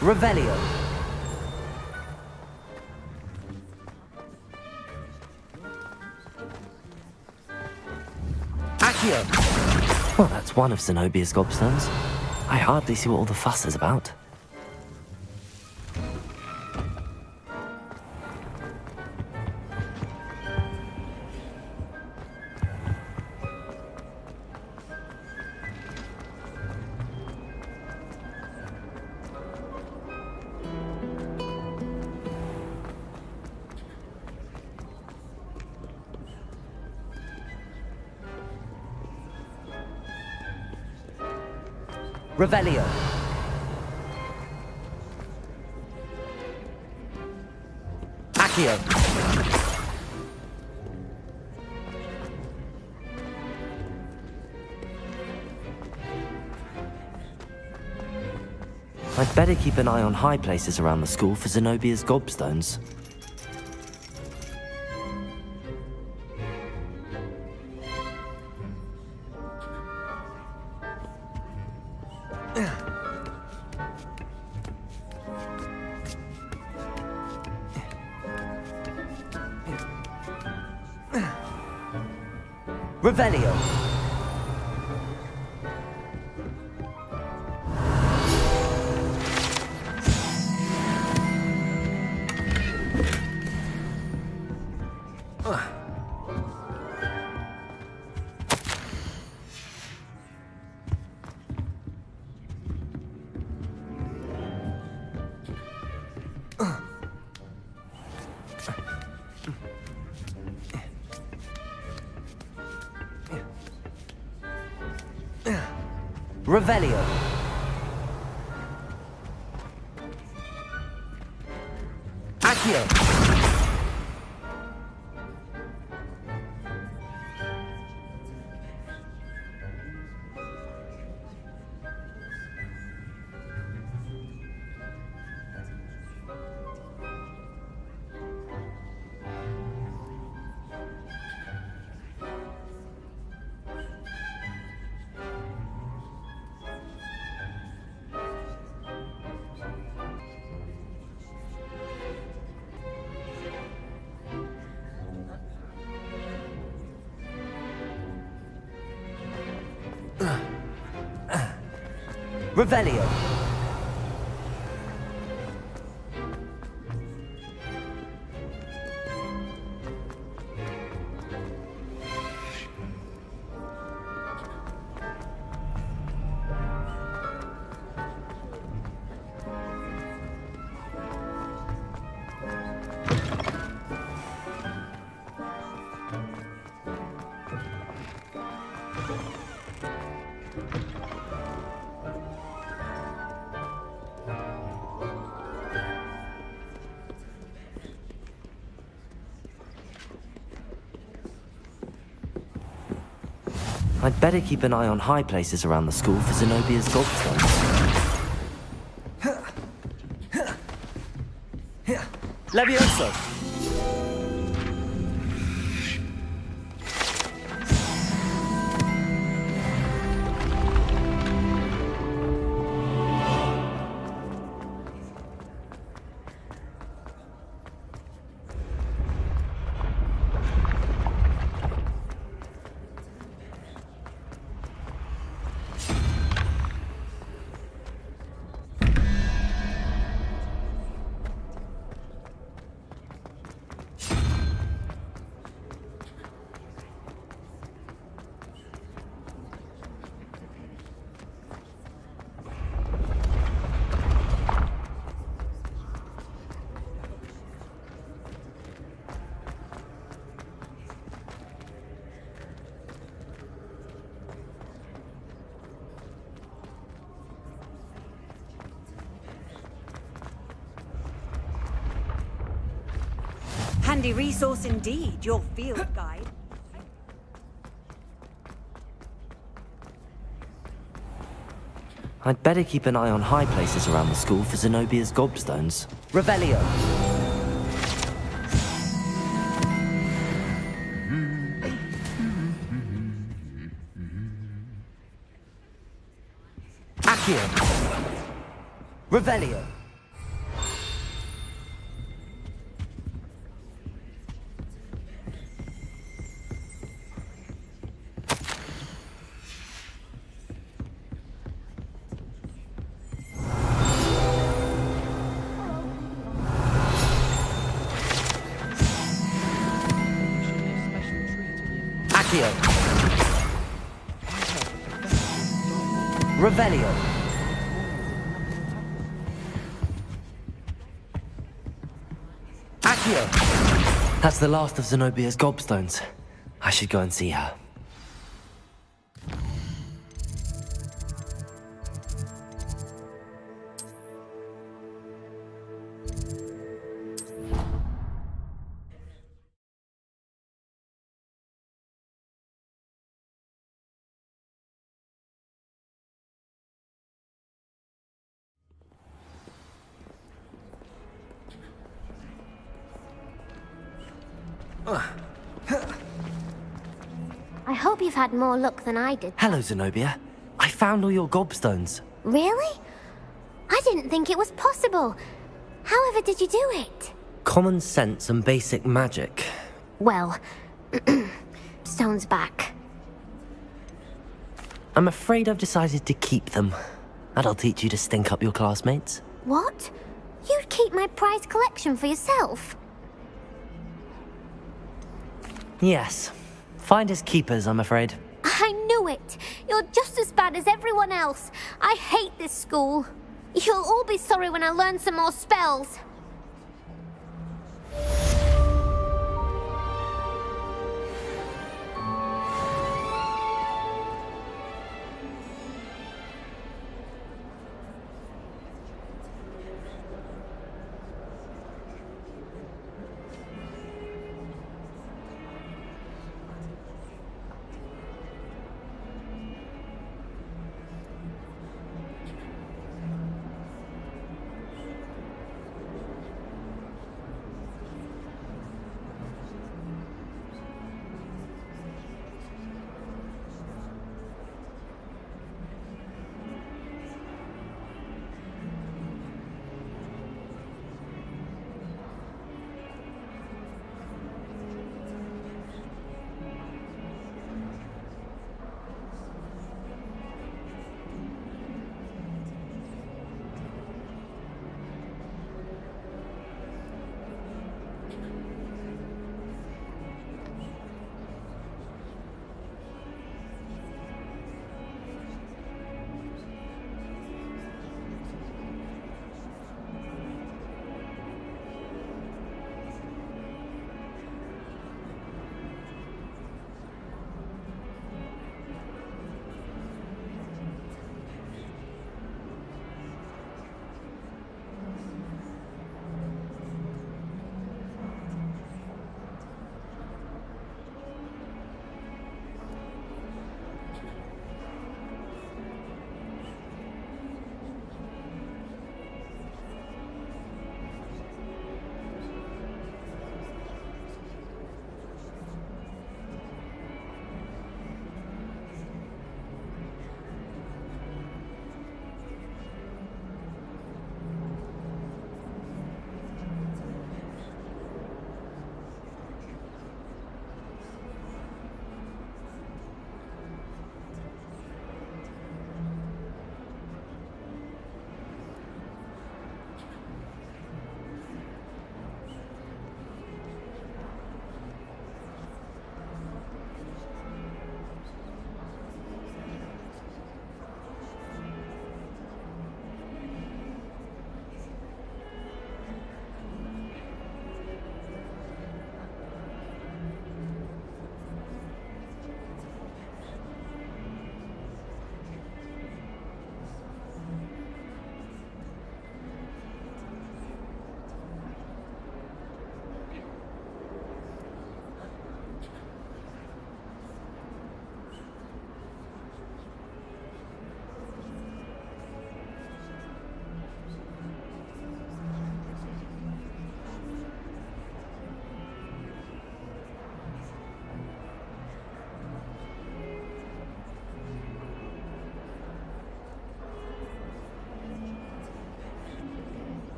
Speaker 2: Revelio. Accio. Well, that's one of Zenobia's gobstones. I hardly see what all the fuss is about. Revelio. Accio. I'd better keep an eye on high places around the school for Zenobia's gobstones. Revelio. Revelio. Accio. Revelio. I'd better keep an eye on high places around the school for Zenobia's gobstones. Levioso!
Speaker 19: handy resource indeed, your field guide.
Speaker 2: I'd better keep an eye on high places around the school for Zenobia's gobstones. Revelio! Accio! Revelio! Accio! Revelio! Accio! That's the last of Zenobia's gobstones. I should go and see her.
Speaker 18: I hope you've had more luck than I did.
Speaker 2: Hello, Zenobia. I found all your gobstones.
Speaker 18: Really? I didn't think it was possible. However did you do it?
Speaker 2: Common sense and basic magic.
Speaker 18: Well, stone's back.
Speaker 2: I'm afraid I've decided to keep them. That'll teach you to stink up your classmates.
Speaker 18: What? You'd keep my prized collection for yourself?
Speaker 2: Yes. Finders keepers, I'm afraid.
Speaker 18: I knew it! You're just as bad as everyone else. I hate this school. You'll all be sorry when I learn some more spells.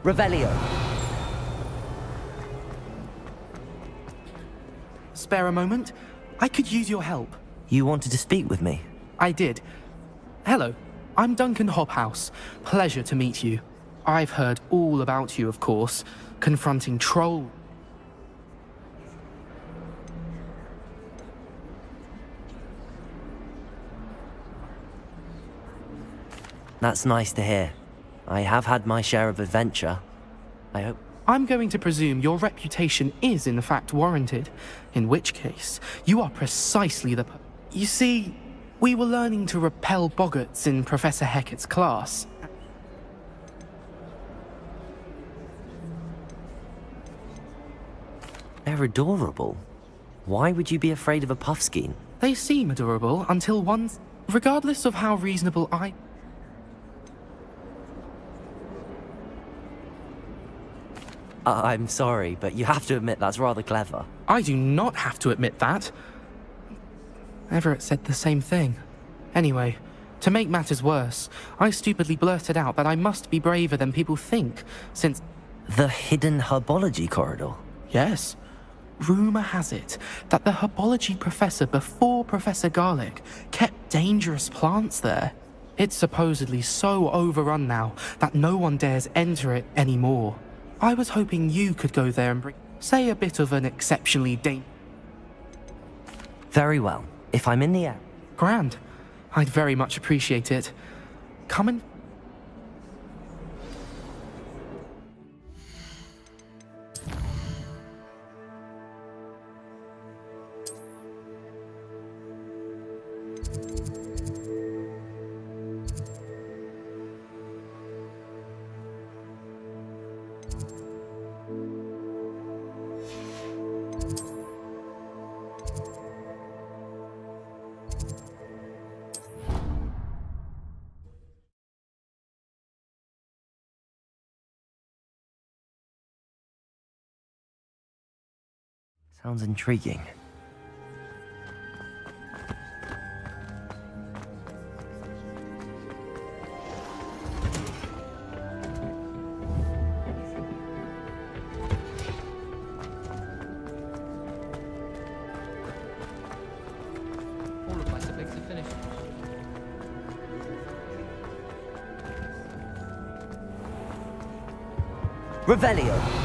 Speaker 2: Revelio.
Speaker 20: Spare a moment? I could use your help.
Speaker 2: You wanted to speak with me?
Speaker 20: I did. Hello, I'm Duncan Hobhouse. Pleasure to meet you. I've heard all about you, of course, confronting troll.
Speaker 2: That's nice to hear. I have had my share of adventure. I hope...
Speaker 20: I'm going to presume your reputation is in fact warranted, in which case, you are precisely the... You see, we were learning to repel boggarts in Professor Hecat's class.
Speaker 2: They're adorable. Why would you be afraid of a puffskein?
Speaker 20: They seem adorable until one's... Regardless of how reasonable
Speaker 2: I'm sorry, but you have to admit that's rather clever.
Speaker 20: I do not have to admit that. Everett said the same thing. Anyway, to make matters worse, I stupidly blurted out that I must be braver than people think, since...
Speaker 2: The hidden herbology corridor?
Speaker 20: Yes. Rumour has it that the herbology professor before Professor Garlic kept dangerous plants there. It's supposedly so overrun now that no one dares enter it anymore. I was hoping you could go there and bring, say, a bit of an exceptionally
Speaker 2: Very well. If I'm in the air...
Speaker 20: Grand. I'd very much appreciate it. Come and...
Speaker 2: Sounds intriguing.
Speaker 13: All of my siblings are finished.
Speaker 2: Revelio.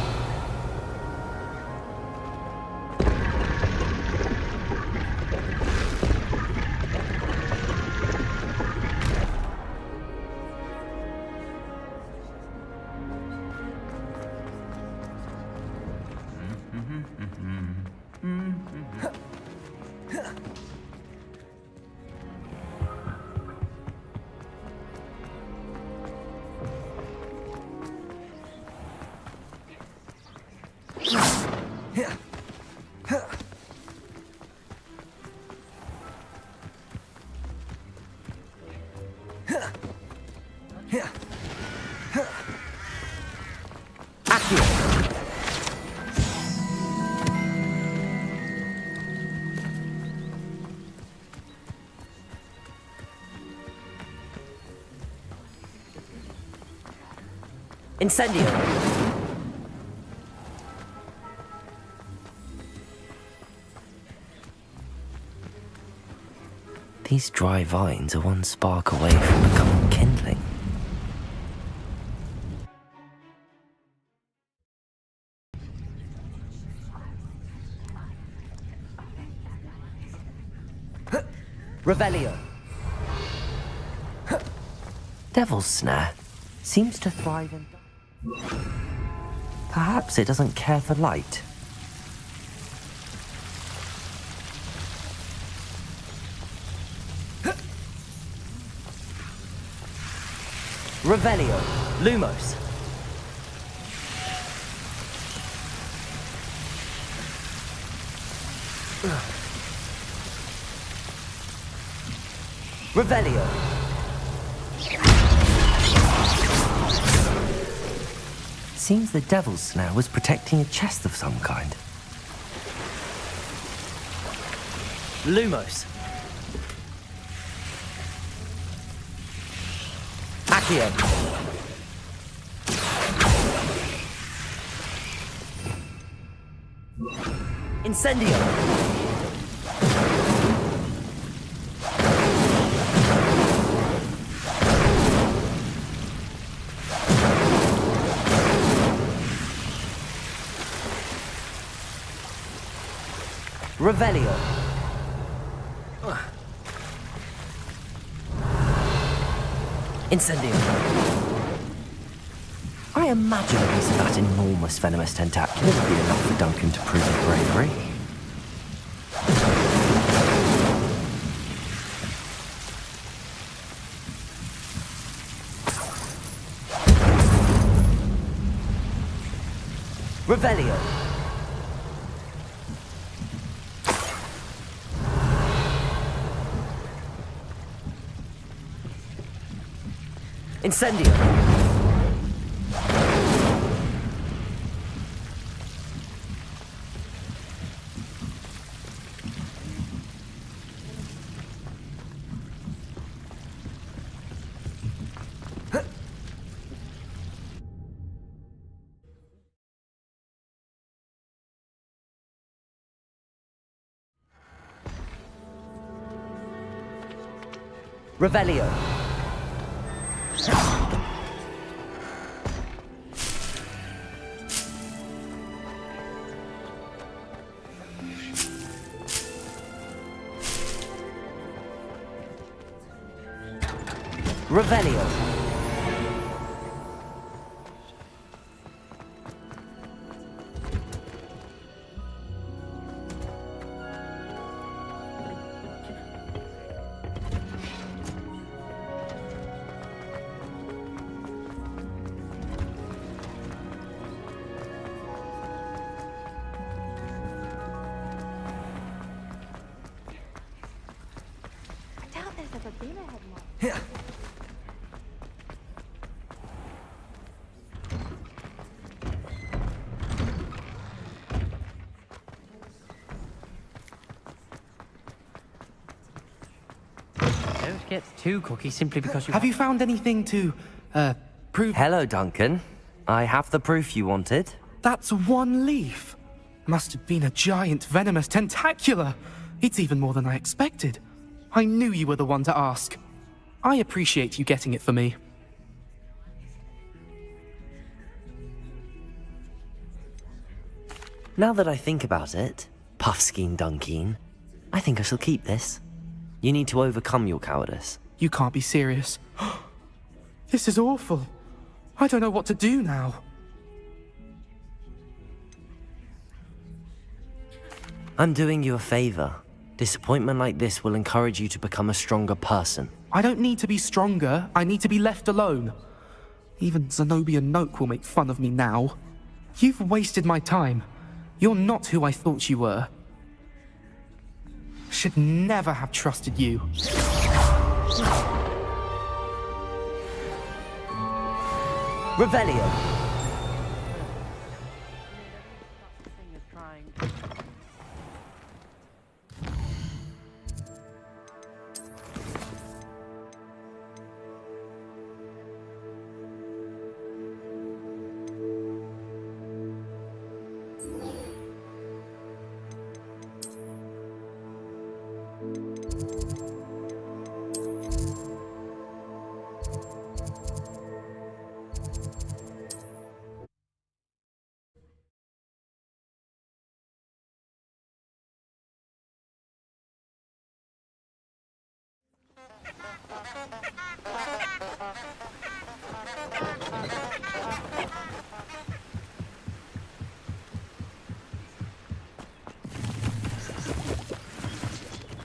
Speaker 2: Incendio. These dry vines are one spark away from becoming kindling. Revelio. Devil's Snare seems to thrive in... Perhaps it doesn't care for light. Revelio. Lumos. Revelio. Seems the Devil's Snare was protecting a chest of some kind. Lumos. Accio. Incendio! Revelio. Incendio. I imagine a piece of that enormous venomous tentaculum would be enough for Duncan to prove his bravery. Revelio. Incendio. Revelio. Revelio.
Speaker 12: Don't get too cocky simply because you
Speaker 20: Have you found anything to, prove...
Speaker 2: Hello, Duncan. I have the proof you wanted.
Speaker 20: That's one leaf. Must have been a giant venomous tentacula. It's even more than I expected. I knew you were the one to ask. I appreciate you getting it for me.
Speaker 2: Now that I think about it, Puffskein Dunkeen, I think I shall keep this. You need to overcome your cowardice.
Speaker 20: You can't be serious. This is awful. I don't know what to do now.
Speaker 2: I'm doing you a favor. Disappointment like this will encourage you to become a stronger person.
Speaker 20: I don't need to be stronger. I need to be left alone. Even Zenobia Noak will make fun of me now. You've wasted my time. You're not who I thought you were. Should never have trusted you.
Speaker 2: Revelio.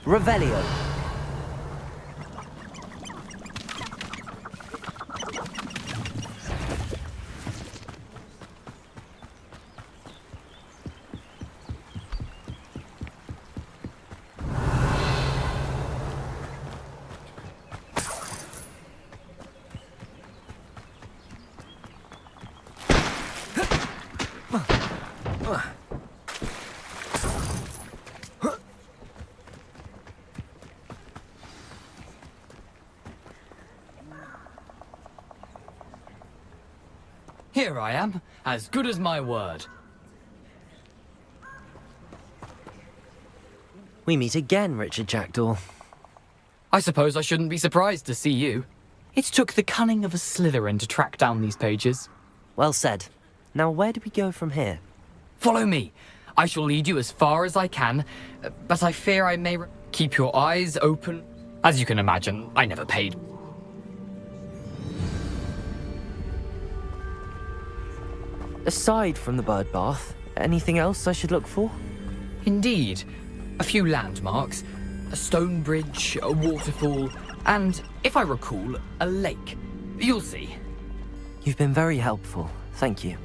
Speaker 2: Revelio.
Speaker 13: Here I am, as good as my word.
Speaker 1: We meet again, Richard Jackdaw.
Speaker 13: I suppose I shouldn't be surprised to see you. It took the cunning of a Slytherin to track down these pages.
Speaker 1: Well said. Now where do we go from here?
Speaker 13: Follow me. I shall lead you as far as I can, but I fear I may keep your eyes open. As you can imagine, I never paid.
Speaker 1: Aside from the bird bath, anything else I should look for?
Speaker 13: Indeed. A few landmarks, a stone bridge, a waterfall, and, if I recall, a lake. You'll see.
Speaker 1: You've been very helpful. Thank you.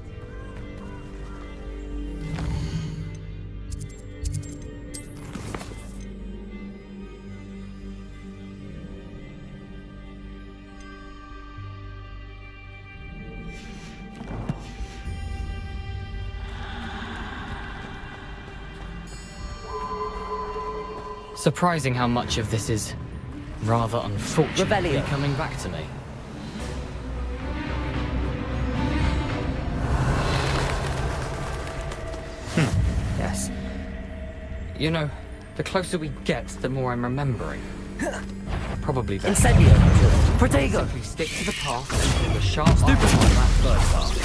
Speaker 13: Surprising how much of this is rather unfortunately coming back to me. Yes. You know, the closer we get, the more I'm remembering. Probably best.
Speaker 1: Incendio! Protego!
Speaker 13: Simply stick to the path and pull a sharp eye on that bird path.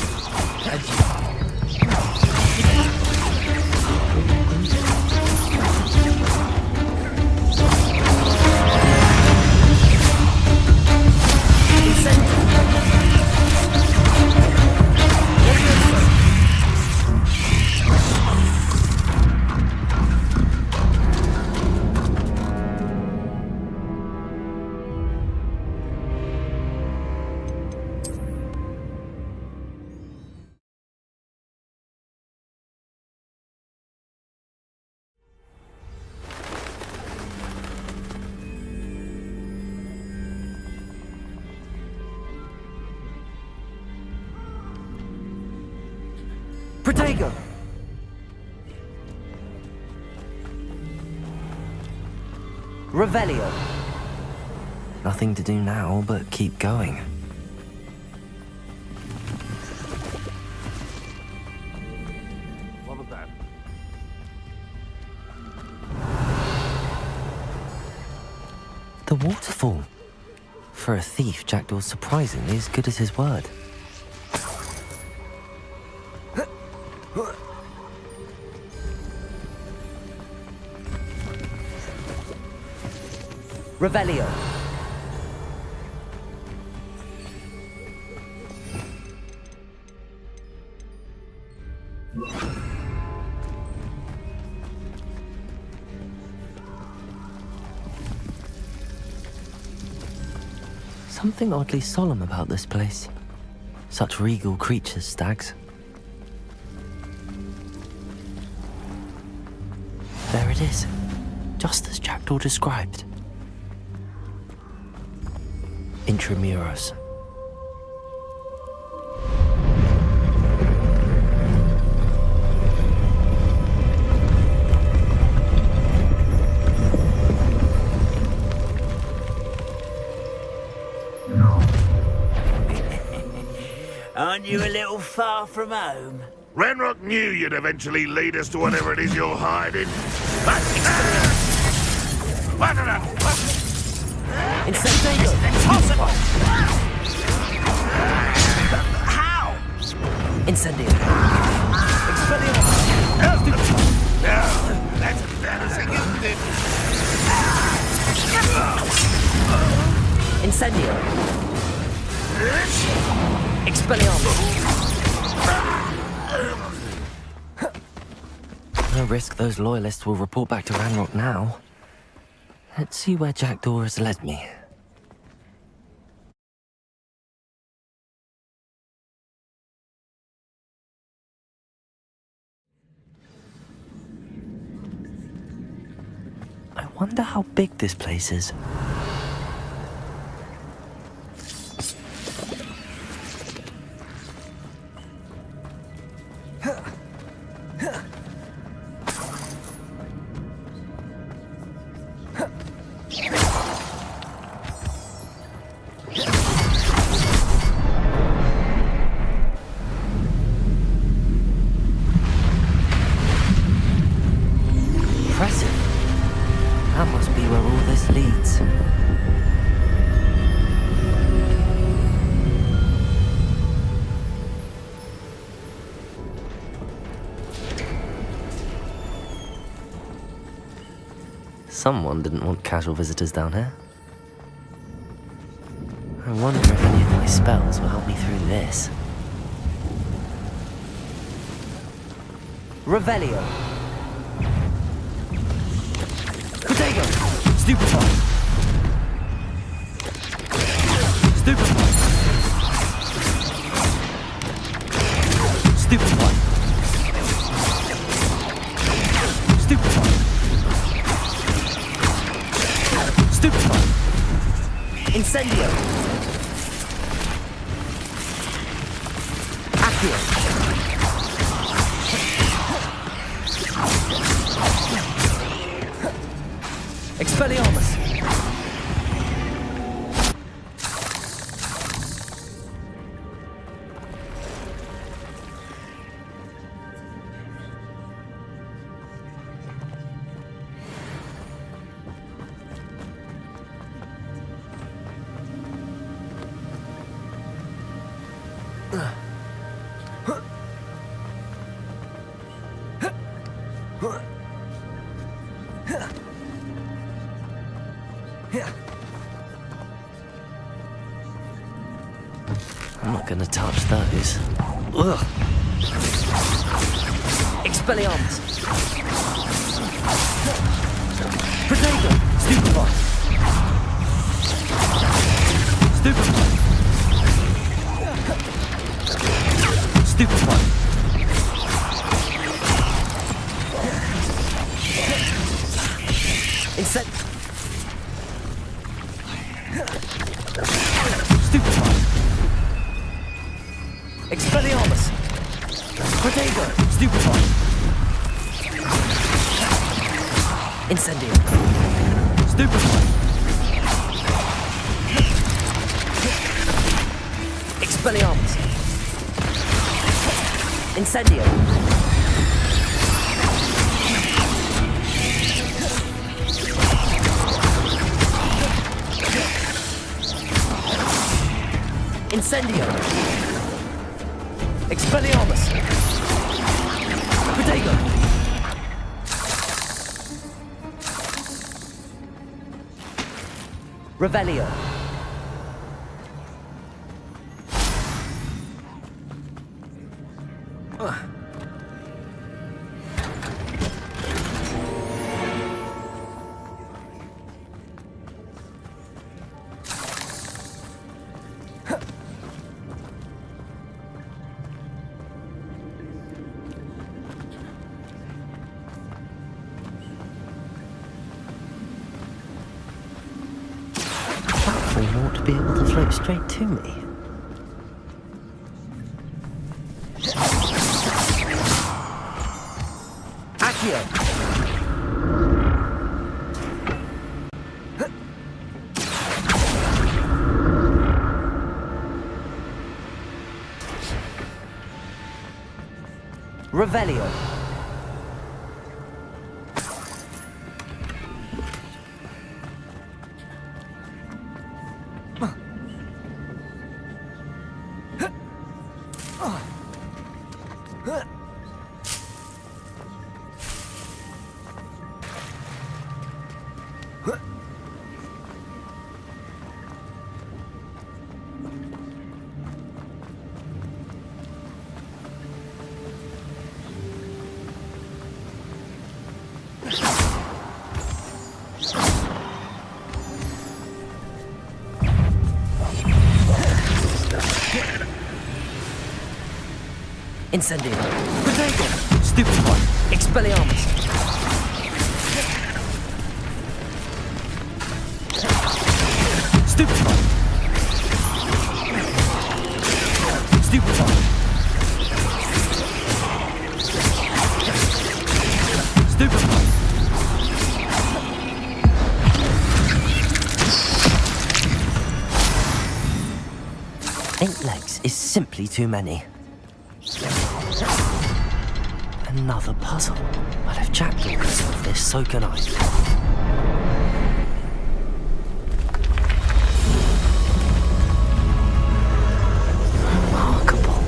Speaker 1: Protego! Revelio! Nothing to do now but keep going.
Speaker 15: What was that?
Speaker 1: The waterfall. For a thief, Jackdaw's surprisingly as good as his word. Revelio. Something oddly solemn about this place. Such regal creatures, stags. There it is, just as Jackdaw described. Intramuros.
Speaker 4: Aren't you a little far from home?
Speaker 15: Ranrock knew you'd eventually lead us to whatever it is you're hiding.
Speaker 1: Incendio! How? Incendio!
Speaker 15: No, that's embarrassing, isn't it?
Speaker 1: Incendio! Expelliarmus! No risk those loyalists will report back to Ranrock now. Let's see where Jackdaw has led me. I wonder how big this place is. Impressive. Someone didn't want casual visitors down here. I wonder if any of my spells will help me through this.
Speaker 2: Revelio. Protego. Stupefy. Stupefy. Stupefy. Stupefy. Stupefy. Incendio. Accio. Expelliarmus.
Speaker 1: I'm not gonna touch those. Ugh.
Speaker 2: Expelliarmus. Protego. Stupefy. Stupefy. Stupefy. Incent. Stupefy. Expelliarmus. Protego. Stupefy. Incendio. Stupefy. Expelliarmus. Incendio. Incendio. Expelliarmus. Protego. Revelio.
Speaker 1: Platform ought to be able to float straight to me.
Speaker 2: Accio. Revelio. Incendio. Protego. Stupefy. Expelliarmus. Stupefy. Stupefy. Stupefy.
Speaker 1: Eight legs is simply too many. Another puzzle. Well, if Jackdaw can solve this, so can I. Remarkable.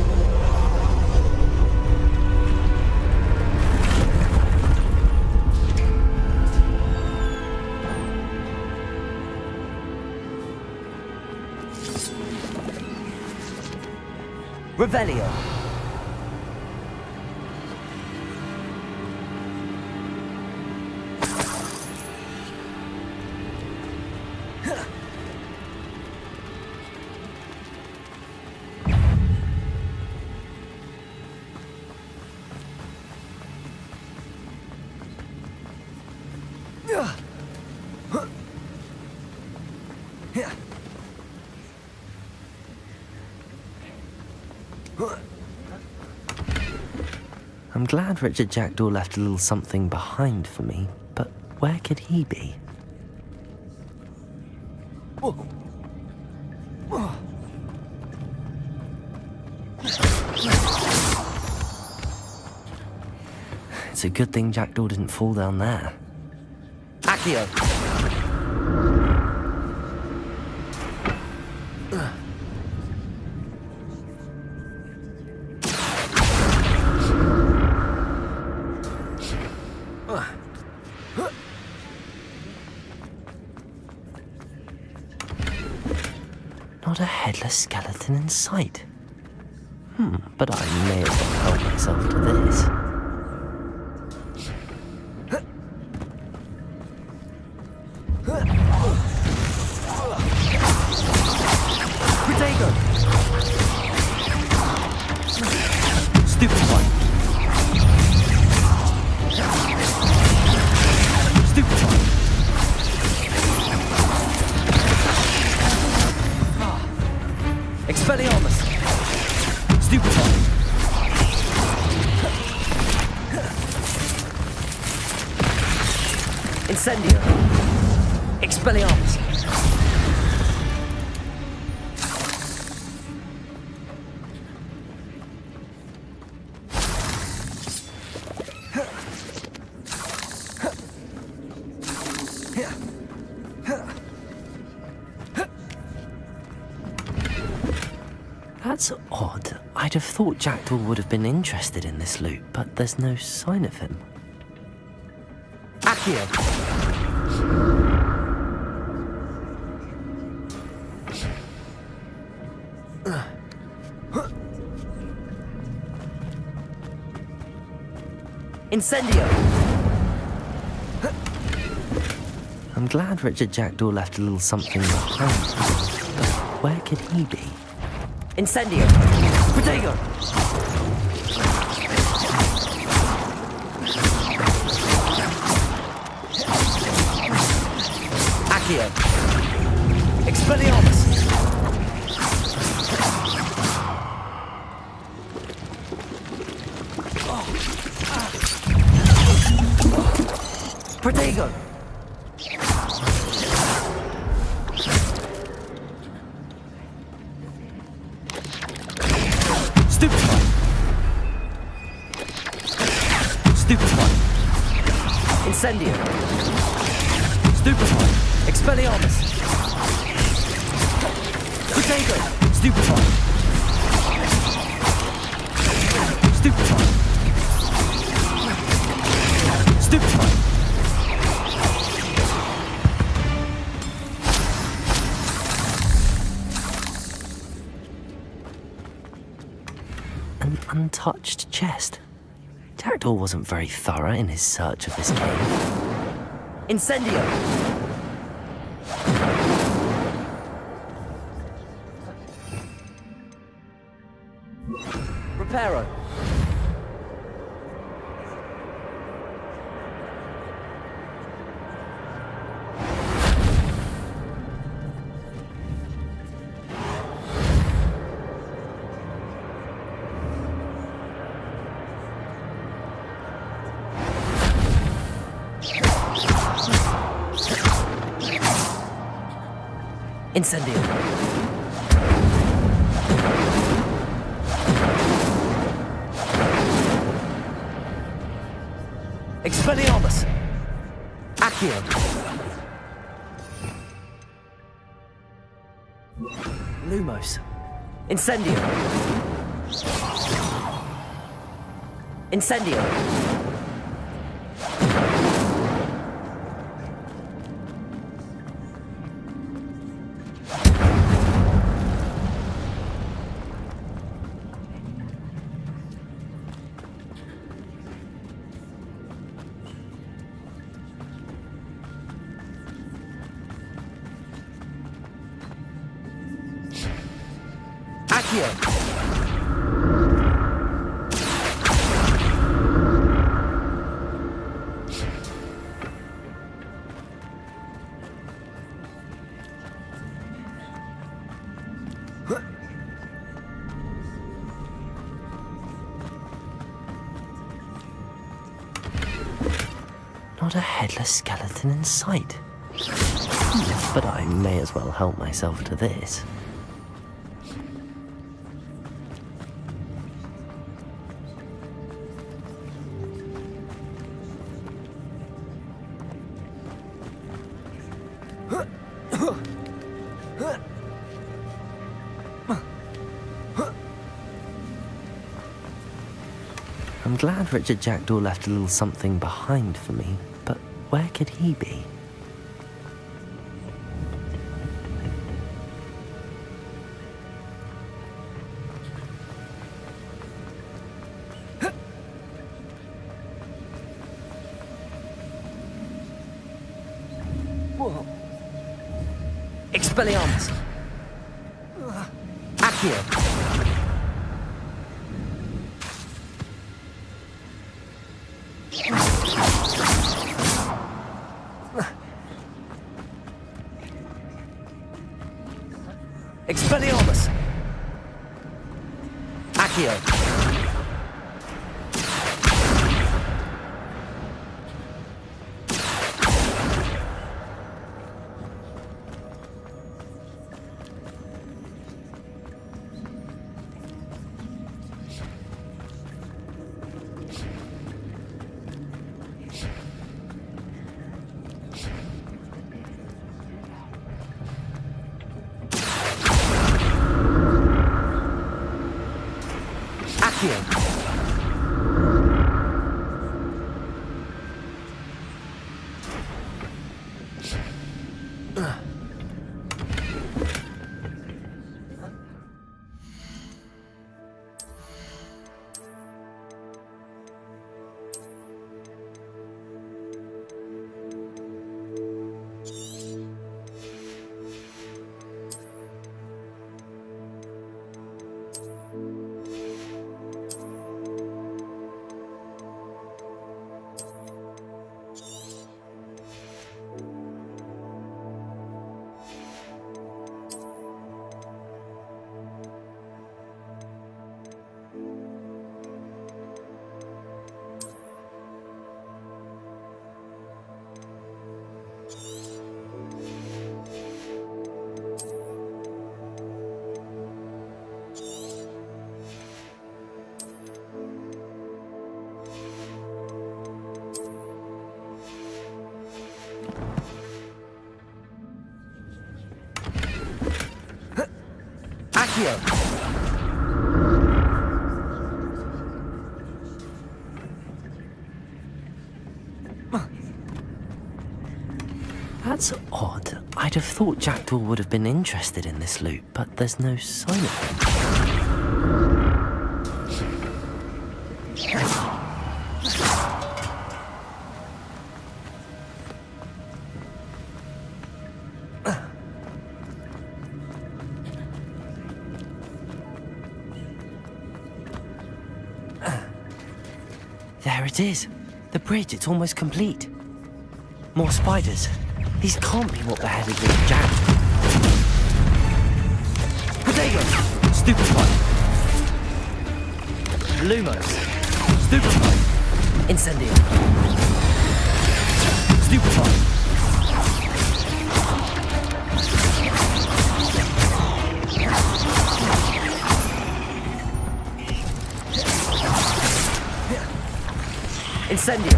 Speaker 2: Revelio.
Speaker 1: I'm glad Richard Jackdaw left a little something behind for me, but where could he be? It's a good thing Jackdaw didn't fall down there.
Speaker 2: Accio.
Speaker 1: Not a headless skeleton in sight. But I may as well help myself to this.
Speaker 2: Protego! Stupid one. Stupid one. Expelliarmus! Stupid one! Incendio! Expelliarmus!
Speaker 1: That's odd. I'd have thought Jackdaw would have been interested in this loot, but there's no sign of him.
Speaker 2: Accio! Incendio!
Speaker 1: I'm glad Richard Jackdaw left a little something behind him, but where could he be?
Speaker 2: Incendio! Protego! Accio! Expelliarmus! Protego! Stupid one! Stupid one! Incendio! Stupid one! Expelliarmus! Protego! Stupid one! Stupid one! Stupid one!
Speaker 1: An untouched chest. Jackdaw wasn't very thorough in his search of this cave.
Speaker 2: Incendio! Reparo! Incendio! Expelliarmus! Accio! Lumos! Incendio! Incendio! Accio!
Speaker 1: Not a headless skeleton in sight. But I may as well help myself to this. I'm glad Richard Jackdaw left a little something behind for me, but where could he be?
Speaker 2: Expelliarmus! Accio! Expelliarmus! Accio!
Speaker 1: That's odd. I'd have thought Jackdaw would have been interested in this loot, but there's no sign of him. There it is. The bridge, it's almost complete. More spiders. These can't be what beheaded with Jack.
Speaker 2: Protego! Stupefy! Lumos! Stupefy! Incendio! Stupefy! Incendio!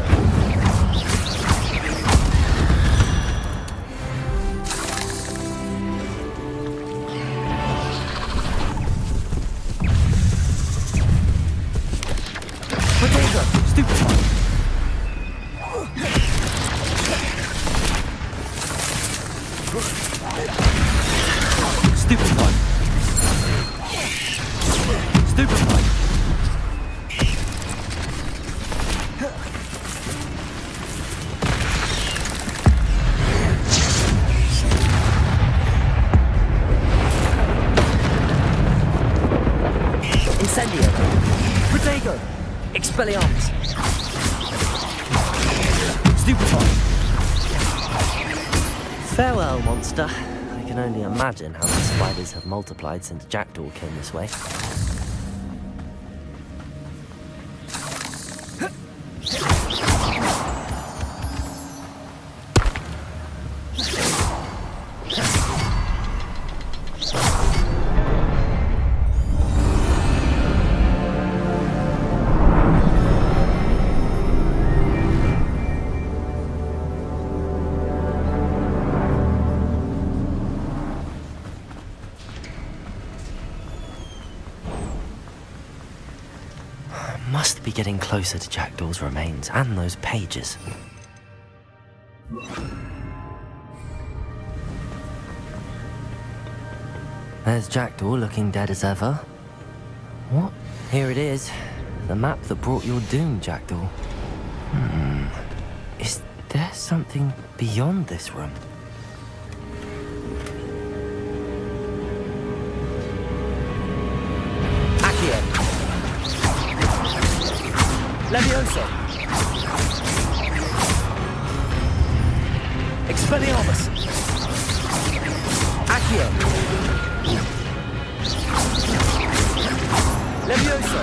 Speaker 2: Stupefy! Farewell, monster. I can only imagine how the spiders have multiplied since Jackdaw came this way. Must be getting closer to Jackdaw's remains and those pages. There's Jackdaw looking dead as ever. What? Here it is. The map that brought your doom, Jackdaw. Is there something beyond this room? Levioso! Expelliarmus! Accio! Levioso!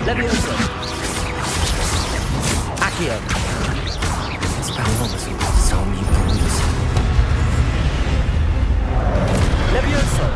Speaker 2: Levioso! Accio! Expelliarmus will disarm you bruise. Levioso!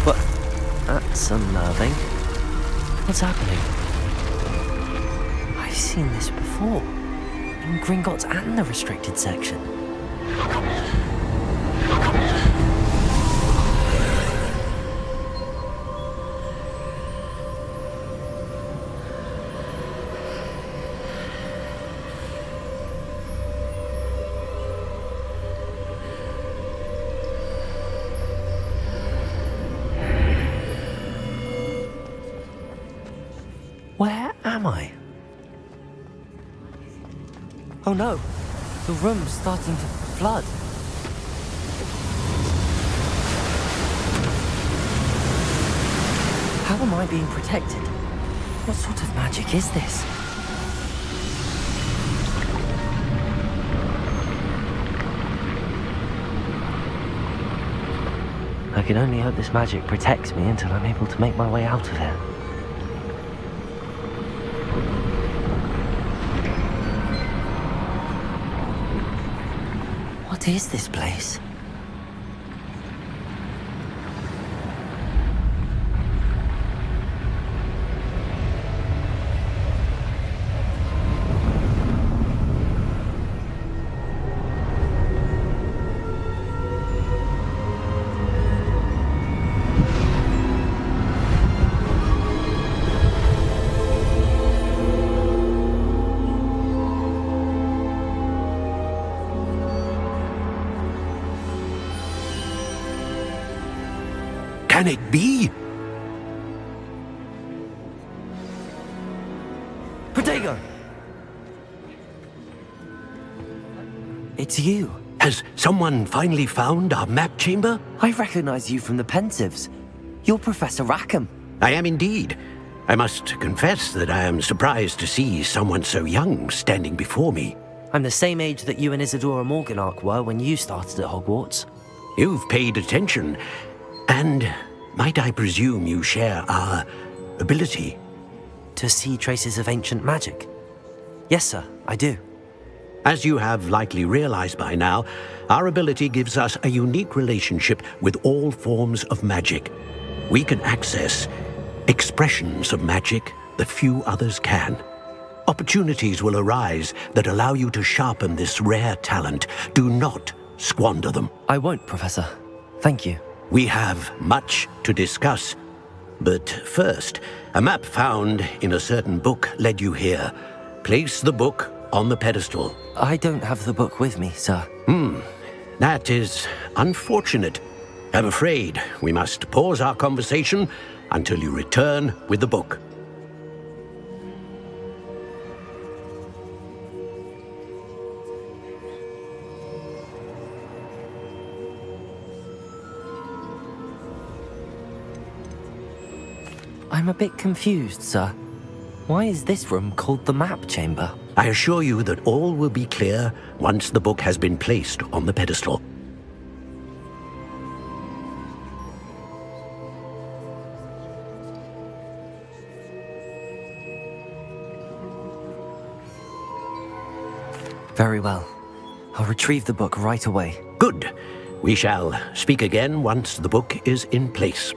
Speaker 2: But that's unnerving. What's happening? I've seen this before. In Gringotts and the restricted section. Where am I? Oh no, the room's starting to flood. How am I being protected? What sort of magic is this? I can only hope this magic protects me until I'm able to make my way out of here. What is this place?
Speaker 15: Can it be?
Speaker 2: Protego! it's you.
Speaker 5: Has someone finally found our map chamber?
Speaker 2: I recognize you from the Pensieves. You're Professor Rackham.
Speaker 5: I am indeed. I must confess that I am surprised to see someone so young standing before me.
Speaker 2: I'm the same age that you and Isadora Morganach were when you started at Hogwarts.
Speaker 5: You've paid attention, and might I presume you share our ability?
Speaker 2: To see traces of ancient magic? Yes, sir, I do.
Speaker 5: As you have likely realized by now, our ability gives us a unique relationship with all forms of magic. We can access expressions of magic that few others can. Opportunities will arise that allow you to sharpen this rare talent. Do not squander them.
Speaker 2: I won't, Professor. Thank you.
Speaker 5: We have much to discuss. But first, a map found in a certain book led you here. Place the book on the pedestal.
Speaker 2: I don't have the book with me, sir.
Speaker 5: That is unfortunate. I'm afraid we must pause our conversation until you return with the book.
Speaker 2: I'm a bit confused, sir. Why is this room called the map chamber?
Speaker 5: I assure you that all will be clear once the book has been placed on the pedestal.
Speaker 2: Very well. I'll retrieve the book right away.
Speaker 5: Good. We shall speak again once the book is in place.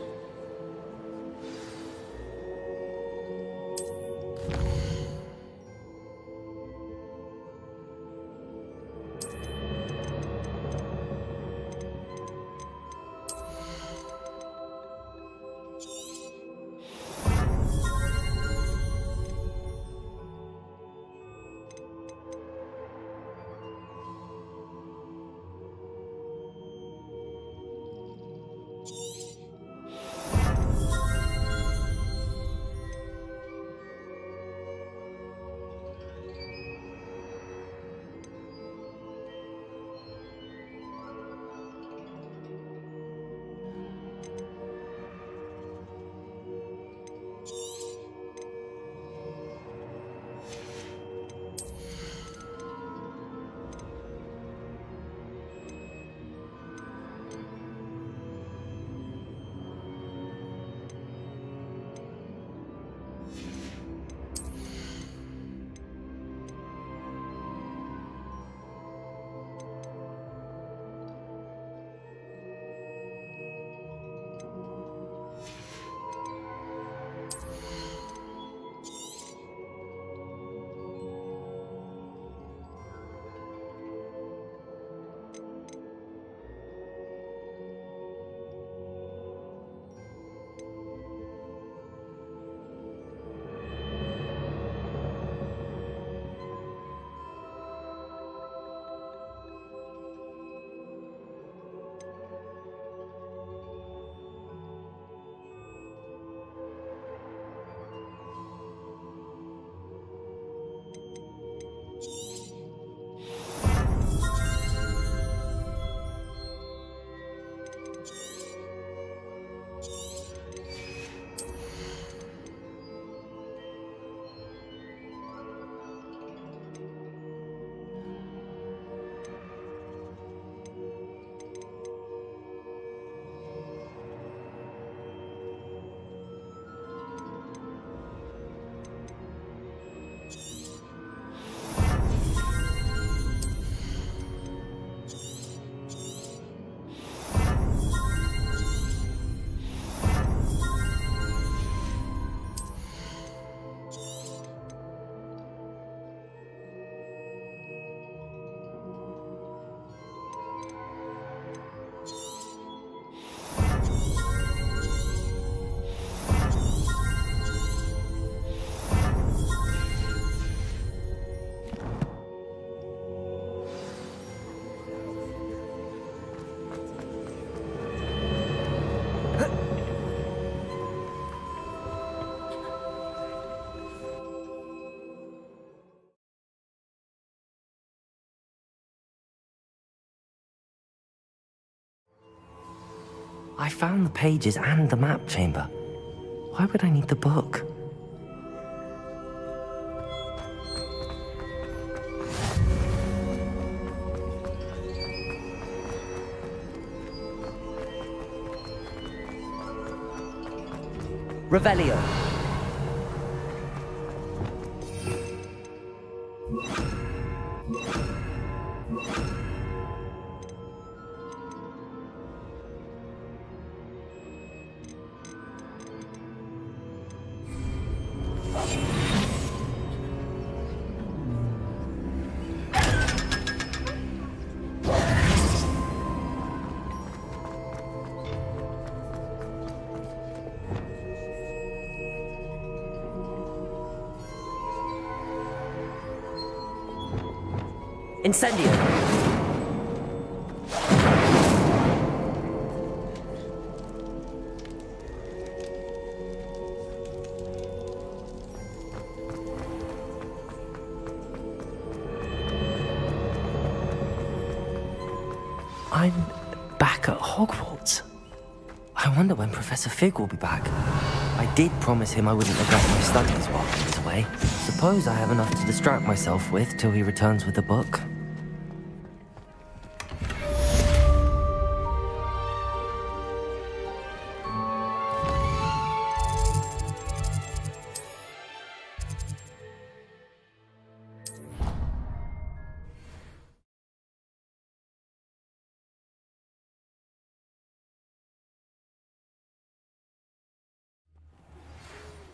Speaker 2: I found the pages and the map chamber. Why would I need the book? Revelio. Incendio. I'm back at Hogwarts. I wonder when Professor Fig will be back. I did promise him I wouldn't neglect my studies while he was away. Suppose I have enough to distract myself with till he returns with the book.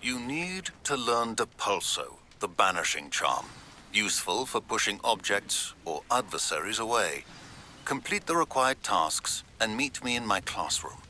Speaker 3: You need to learn Depulso, the banishing charm. Useful for pushing objects or adversaries away. Complete the required tasks and meet me in my classroom.